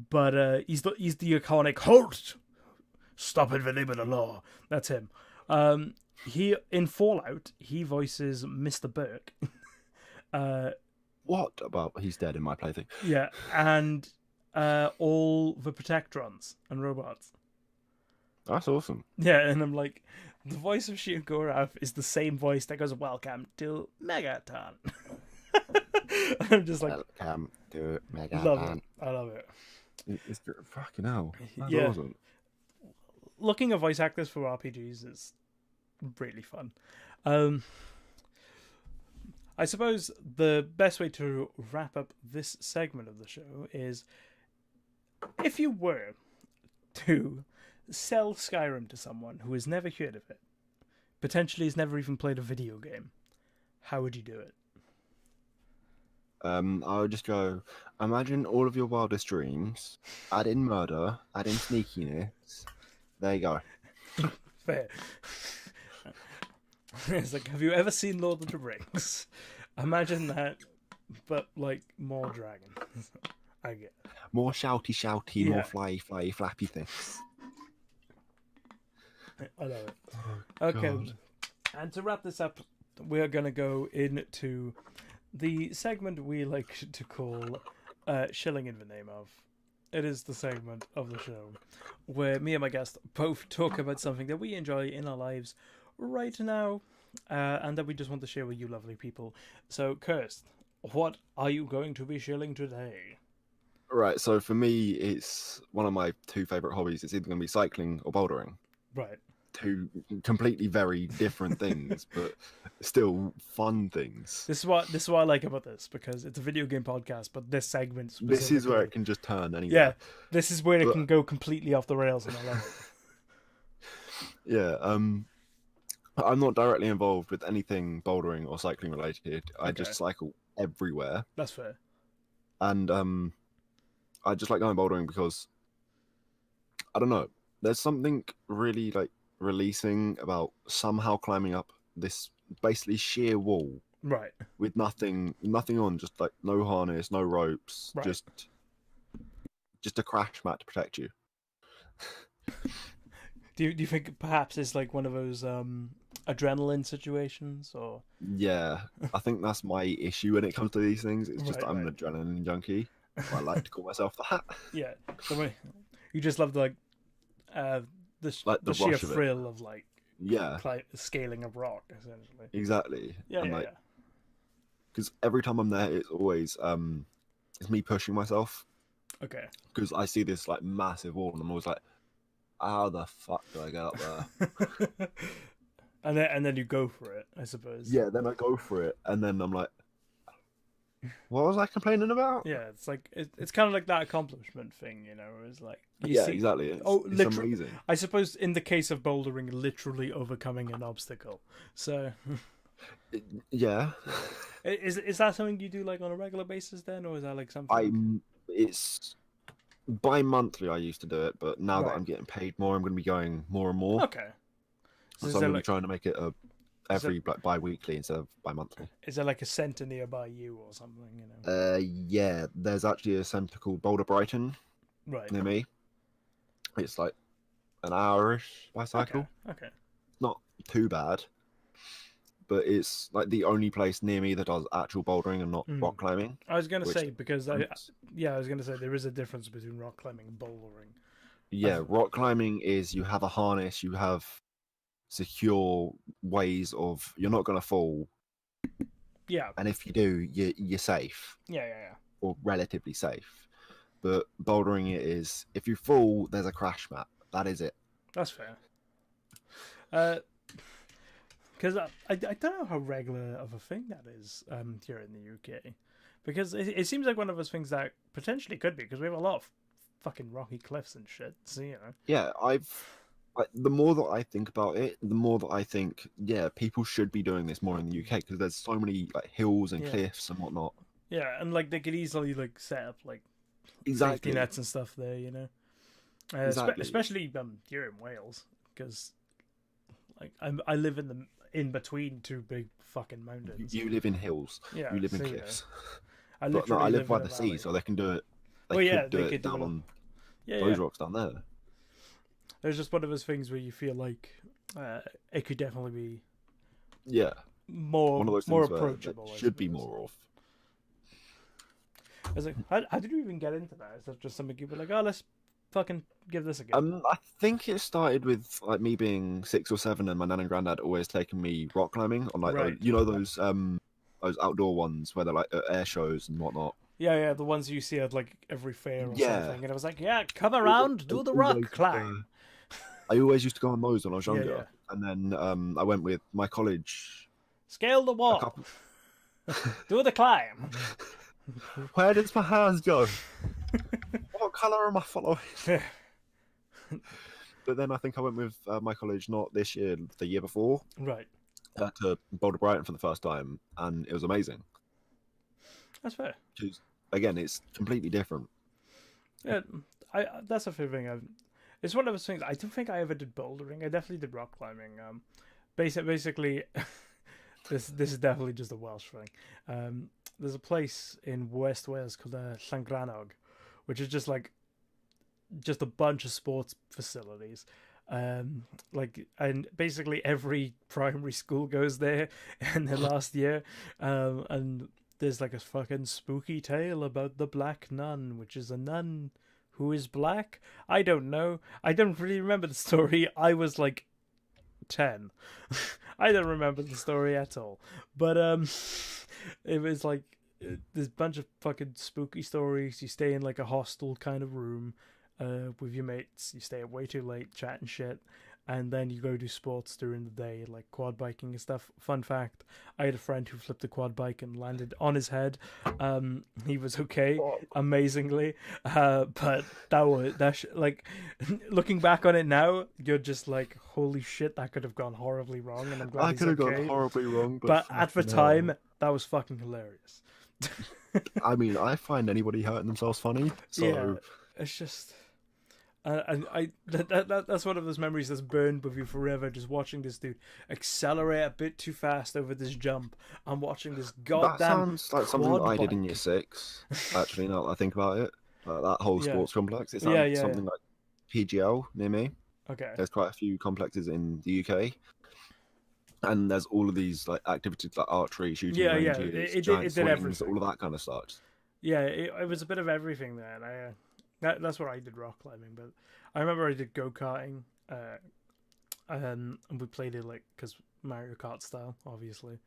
But he's the iconic "Halt! Stop it, the name of the law." That's him. He in Fallout he voices Mr. Burke. What about he's dead in my plaything? Yeah, and all the Protectrons and robots. That's awesome. Yeah, and I'm like, the voice of Shia Gorath is the same voice that goes, "Welcome to Megaton." I'm just like, welcome to Megaton. Love it. I love it. It's fucking hell. That's yeah. awesome. Looking at voice actors for RPGs is really fun. I suppose the best way to wrap up this segment of the show is, if you were to sell Skyrim to someone who has never heard of it, potentially has never even played a video game, how would you do it? I would just go, imagine all of your wildest dreams, add in murder, add in sneakiness. There you go. Fair. It's like, have you ever seen Lord of the Rings? Imagine that, but like more dragons. I get it. More shouty, more flyy, flappy things. I love it. Okay, God. And to wrap this up, we are going to go into the segment we like to call Shilling in the Name of. It is the segment of the show where me and my guest both talk about something that we enjoy in our lives right now, and that we just want to share with you lovely people. So, Kirst, what are you going to be shilling today? Right, so for me, it's one of my two favourite hobbies. It's either going to be cycling or bouldering. Right. Two completely very different things, but still fun things. This is what I like about this, because it's a video game podcast, but this segment this is where it can just turn anywhere. Yeah, this is where it can go completely off the rails, and I love it. Yeah, I'm not directly involved with anything bouldering or cycling related. I just cycle everywhere. That's fair. And I just like going bouldering because, I don't know, there's something really like releasing about somehow climbing up this basically sheer wall, right, with nothing on, just like no harness, no ropes, right. just a crash mat to protect you. Do you think perhaps it's like one of those adrenaline situations, or? Yeah, I think that's my issue when it comes to these things. It's just I'm an adrenaline junkie. I like to call myself that. Yeah, so you just love the sheer thrill of like scaling a rock, essentially. Exactly. Because every time I'm there, it's always it's me pushing myself. Okay. Because I see this like massive wall, and I'm always like, how the fuck do I get up there? and then you go for it, I suppose. Yeah, then I go for it, and then I'm like, what was I complaining about? Yeah, it's like it's kind of like that accomplishment thing, you know. It's like exactly. It's amazing. I suppose in the case of bouldering, literally overcoming an obstacle. So, yeah. Is that something you do like on a regular basis then, or is that like something? It's bi-monthly. I used to do it, but now that I'm getting paid more, I'm going to be going more and more. Okay. So I'm going to be trying to make it every bi-weekly instead of bi-monthly. Is there like a centre nearby you or something, you know? Yeah, there's actually a centre called Boulder Brighton near me. It's like an hour-ish by cycle. Okay. Not too bad, but it's like the only place near me that does actual bouldering and not rock climbing. I was going to say, because I was going to say there is a difference between rock climbing and bouldering. Yeah, rock climbing is you have a harness, you have secure ways of, you're not going to fall. Yeah. And if you do, you're safe. Yeah. Or relatively safe. But bouldering it is, if you fall, there's a crash mat. That is it. That's fair. Because I don't know how regular of a thing that is here in the UK. Because it seems like one of those things that potentially could be, because we have a lot of fucking rocky cliffs and shit. So, you know. Yeah, the more that I think about it, the more that I think, people should be doing this more in the UK, because there's so many like hills and cliffs and whatnot. Yeah, and like they could easily like set up like safety nets and stuff there, you know. Especially here in Wales, because like I live in between two big fucking mountains. You live in hills. Yeah, you live in cliffs. I live by the sea, so they can do it. They could do it down on those rocks down there. There's just one of those things where you feel like it could definitely be more one of those more things approachable. Should be more of. I was like, how did you even get into that? Is that just something you were like, oh, let's fucking give this a go? I think it started with like me being 6 or 7, and my nan and granddad always taking me rock climbing on like those outdoor ones where they're like at air shows and whatnot. Yeah, the ones you see at like every fair or something. And I was like, come around, do the rock climb. I always used to go on those when I was younger, and then I went with my college. Scale the wall. Do the climb. Where does my hands go? What colour am I following? But then I think I went with my college, not this year, the year before. Right. To Boulder Brighton for the first time, and it was amazing. That's fair. Again, it's completely different. Yeah, that's a fair thing. It's one of those things. I don't think I ever did bouldering. I definitely did rock climbing. Basically, this is definitely just a Welsh thing. There's a place in West Wales called Llangrannog, which is just a bunch of sports facilities. And basically every primary school goes there in their last year. And there's like a fucking spooky tale about the Black Nun, which is a nun who is black. I don't know. I don't really remember the story. I was like 10. I don't remember the story at all. But it was like this bunch of fucking spooky stories. You stay in like a hostel kind of room with your mates. You stay up way too late chatting shit, and then you go do sports during the day, like quad biking and stuff. Fun fact, I had a friend who flipped a quad bike and landed on his head. He was okay, amazingly, but like looking back on it now, you're just like, holy shit, that could have gone horribly wrong, and I'm glad he's okay. Gone horribly wrong, but at the time, that was fucking hilarious. I mean, I find anybody hurting themselves funny, so yeah, it's just. That's one of those memories that's burned with you forever. Just watching this dude accelerate a bit too fast over this jump. I'm watching this goddamn. That sounds like something I did in year 6. Actually, now that I think about it, that whole sports complex. It sounds something like PGL near me. Okay. There's quite a few complexes in the UK, and there's all of these like activities like archery, shooting ranges, giant swings, all of that kind of stuff. Yeah, it was a bit of everything there, and that's where I did rock climbing, but I remember I did go-karting, and we played it like, because Mario Kart style, obviously.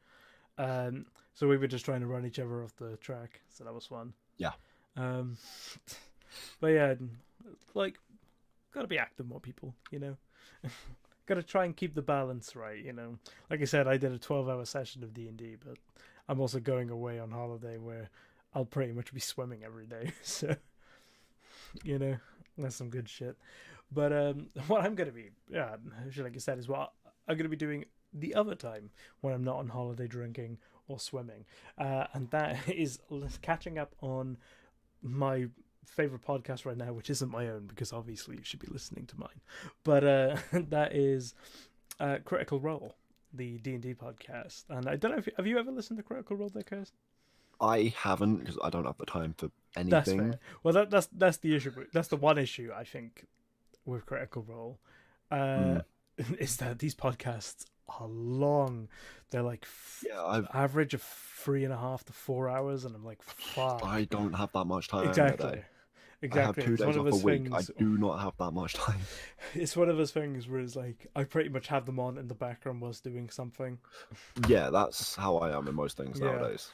So we were just trying to run each other off the track, so that was fun. Yeah. But yeah, like, gotta be active more, people, you know? Gotta try and keep the balance right, you know? Like I said, I did a 12-hour session of D&D, but I'm also going away on holiday where I'll pretty much be swimming every day, so... You know, that's some good shit. But what I'm going to be, like I said, is what I'm going to be doing the other time when I'm not on holiday drinking or swimming. And that is catching up on my favorite podcast right now, which isn't my own, because obviously you should be listening to mine. But that is Critical Role, the D&D podcast. And I don't know, have you ever listened to Critical Role, there, Curse? I haven't, because I don't have the time for anything. That's fair. Well, that's the issue. That's the one issue I think with Critical Role, is that these podcasts are long. They're like average of 3.5 to 4 hours, and I'm like, fuck. I don't have that much time. Exactly. I have 2 days off a week. I do not have that much time. It's one of those things where it's like I pretty much have them on in the background whilst doing something. Yeah, that's how I am in most things nowadays.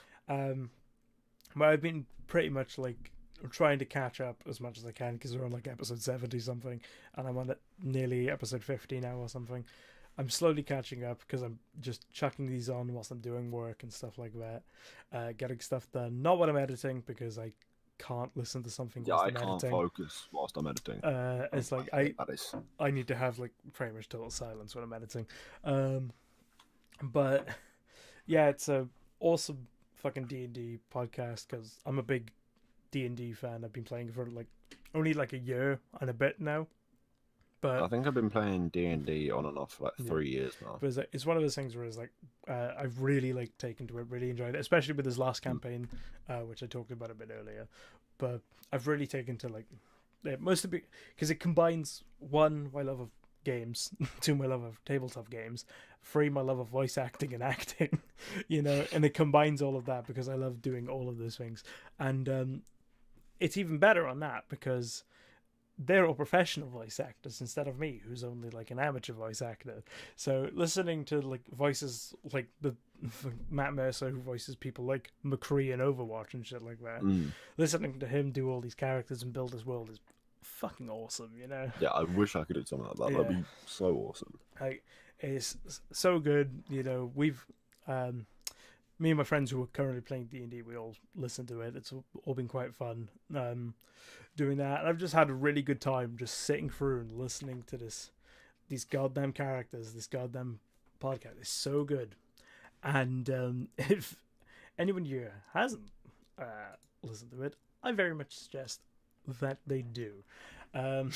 But I've been pretty much like trying to catch up as much as I can, because we're on like episode 70 something, and I'm on nearly episode 50 now or something. I'm slowly catching up because I'm just chucking these on whilst I'm doing work and stuff like that, getting stuff done. Not when I'm editing, because I can't listen to something whilst I'm editing. I can't focus whilst I'm editing. It's like I need to have like pretty much total silence when I'm editing. But yeah, it's a awesome fucking D&D podcast, because I'm a big D&D fan. I've been playing for like only like a year and a bit now, But I think I've been playing D&D on and off for like 3 years now. But it's one of those things where it's like I've really like taken to it, really enjoyed it, especially with this last campaign, which I talked about a bit earlier. But I've really taken to like mostly because it combines, 1, my love of games, 2, my love of tabletop games, 3, my love of voice acting and acting, you know, and it combines all of that because I love doing all of those things. And it's even better on that because they're all professional voice actors instead of me, who's only like an amateur voice actor. So listening to like voices like the Matt Mercer, who voices people like McCree in Overwatch and shit like that, listening to him do all these characters and build his world is fucking awesome, you know? Yeah, I wish I could do something like that. That'd be so awesome. Like, it's so good, you know. We've me and my friends who are currently playing D&D, we all listen to it. It's all been quite fun doing that. And I've just had a really good time just sitting through and listening to these goddamn characters, this goddamn podcast. It's so good. And if anyone here hasn't listened to it, I very much suggest that they do. Well,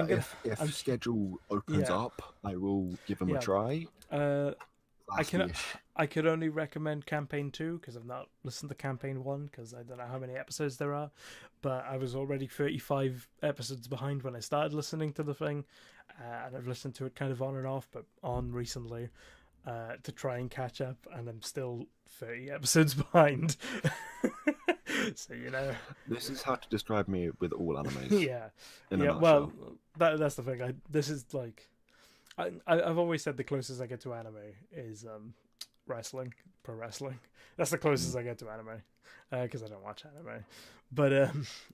if schedule opens up, I will give them a try. I could only recommend campaign 2 because I've not listened to campaign 1 because I don't know how many episodes there are, but I was already 35 episodes behind when I started listening to the thing, and I've listened to it kind of on and off, but on recently to try and catch up, and I'm still 30 episodes behind. So, you know, this is how to describe me with all animes. Well, that's the thing. This is like, I've always said the closest I get to anime is wrestling, pro wrestling. That's the closest I get to anime because I don't watch anime. But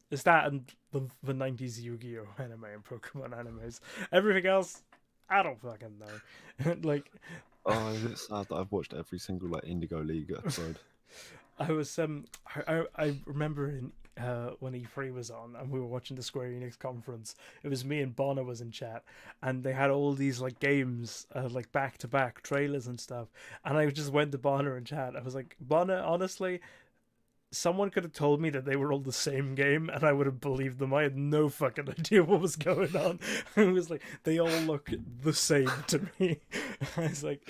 it's that and the 90s Yu-Gi-Oh anime and Pokemon animes. Everything else, I don't fucking know. Like, oh, it's sad that I've watched every single like Indigo League episode. I was I remember in when E3 was on and we were watching the Square Enix conference. It was me and Bonner was in chat, and they had all these like games like back to back trailers and stuff. And I just went to Bonner in chat. I was like, Bonner, honestly, someone could have told me that they were all the same game and I would have believed them. I had no fucking idea what was going on. It was like, they all look the same to me. I was like,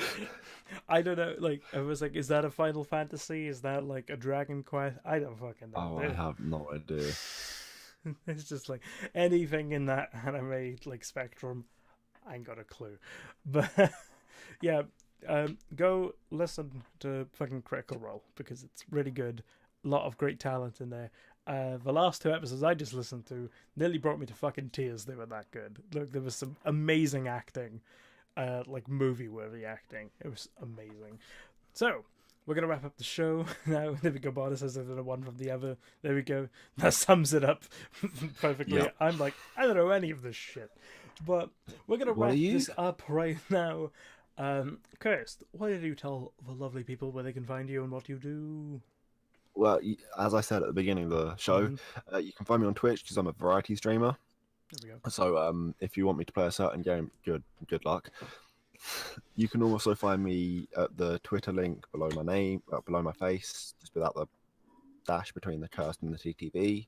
I don't know, like, I was like, is that a Final Fantasy? Is that like a Dragon Quest? I don't fucking know. Oh, I have no idea. It's just like anything in that anime like spectrum, I ain't got a clue. But yeah, go listen to fucking Critical Role because it's really good. A lot of great talent in there. The last 2 episodes I just listened to nearly brought me to fucking tears. They were that good. Look, there was some amazing acting. Like movie-worthy acting. It was amazing. So, we're going to wrap up the show now. There we go, Barter says there's one from the other. There we go. That sums it up perfectly. Yep. I'm like, I don't know any of this shit. But we're going to wrap this up right now. Kirst, why don't you tell the lovely people where they can find you and what you do? Well, as I said at the beginning of the show, you can find me on Twitch because I'm a variety streamer. There we go. So if you want me to play a certain game, good luck. You can also find me at the Twitter link below my name, below my face, just without the dash between the Kirst and the TTV.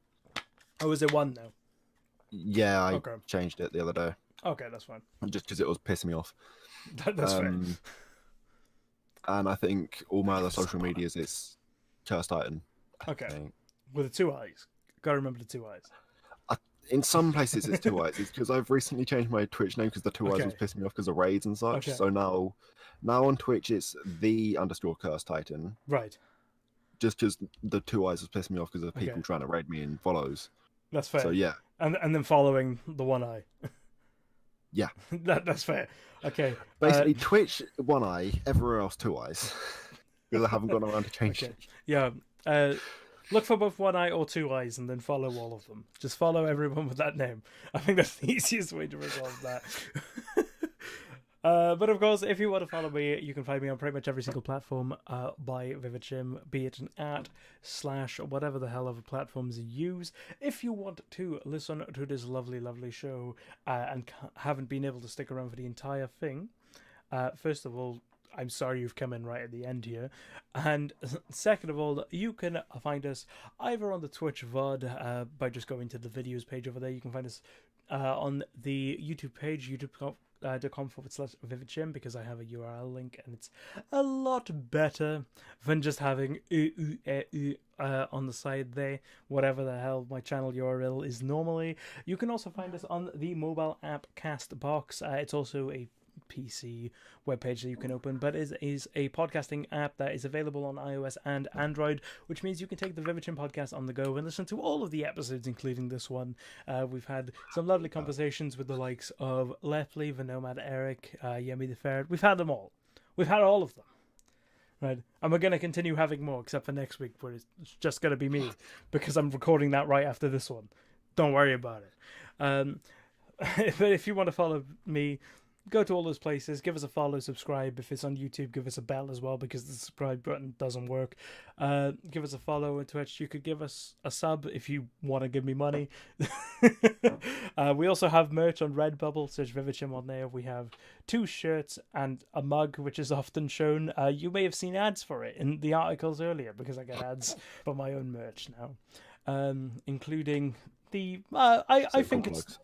Oh, is there one now? Yeah, I changed it the other day. Okay, that's fine. Just because it was pissing me off. That's fair. And I think all my other social medias, it's Kirst Titan. Okay. With the 2 eyes. Gotta remember the 2 eyes. In some places it's 2 eyes. It's because I've recently changed my Twitch name because the 2 eyes was pissing me off because of raids and such. So now on Twitch it's _Kirst Titan. Right. Just because the 2 eyes was pissing me off because of people trying to raid me in follows. That's fair. So yeah. And then following the 1 eye. Yeah. That's fair. Okay. Basically Twitch 1 eye, everywhere else 2 eyes. Because I haven't gone around to change it. Yeah. Look for both 1 eye or 2 eyes and then follow all of them. Just follow everyone with that name. I think that's the easiest way to resolve that. But of course, if you want to follow me, you can find me on pretty much every single platform by VividChim, be it an @ / whatever the hell other platforms you use. If you want to listen to this lovely, lovely show and haven't been able to stick around for the entire thing, first of all, I'm sorry you've come in right at the end here. And second of all, you can find us either on the Twitch VOD by just going to the videos page over there. You can find us on the YouTube page, youtube.com/VividChim, because I have a URL link, and it's a lot better than just having on the side there, whatever the hell my channel URL is normally. You can also find us on the mobile app Castbox. It's also a PC webpage that you can open, but it is a podcasting app that is available on iOS and Android, which means you can take the VividChim podcast on the go and listen to all of the episodes, including this one. We've had some lovely conversations with the likes of Lepley, the Nomad Eric, Yemi the Ferret. We've had them all. We've had all of them. Right, and we're going to continue having more, except for next week, where it's just going to be me, because I'm recording that right after this one. Don't worry about it. But if you want to follow me, go to all those places, give us a follow, subscribe. If it's on YouTube, give us a bell as well, because the subscribe button doesn't work. Give us a follow on Twitch. You could give us a sub if you want to give me money. We also have merch on Redbubble. Search VividChim on there. We have 2 shirts and a mug, which is often shown. You may have seen ads for it in the articles earlier, because I get ads for my own merch now, including the I think it's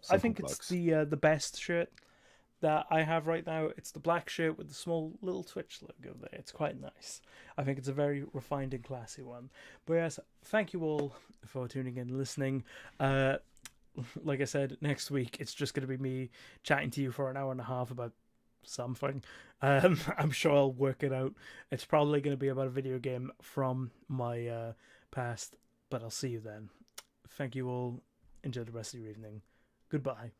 the best shirt that I have right now. It's the black shirt with the small little Twitch logo there. It's quite nice. I think it's a very refined and classy one. But yes, thank you all for tuning in and listening. Like I said, next week it's just going to be me chatting to you for an hour and a half about something. I'm sure I'll work it out. It's probably going to be about a video game from my past, but I'll see you then. Thank you all. Enjoy the rest of your evening. Goodbye.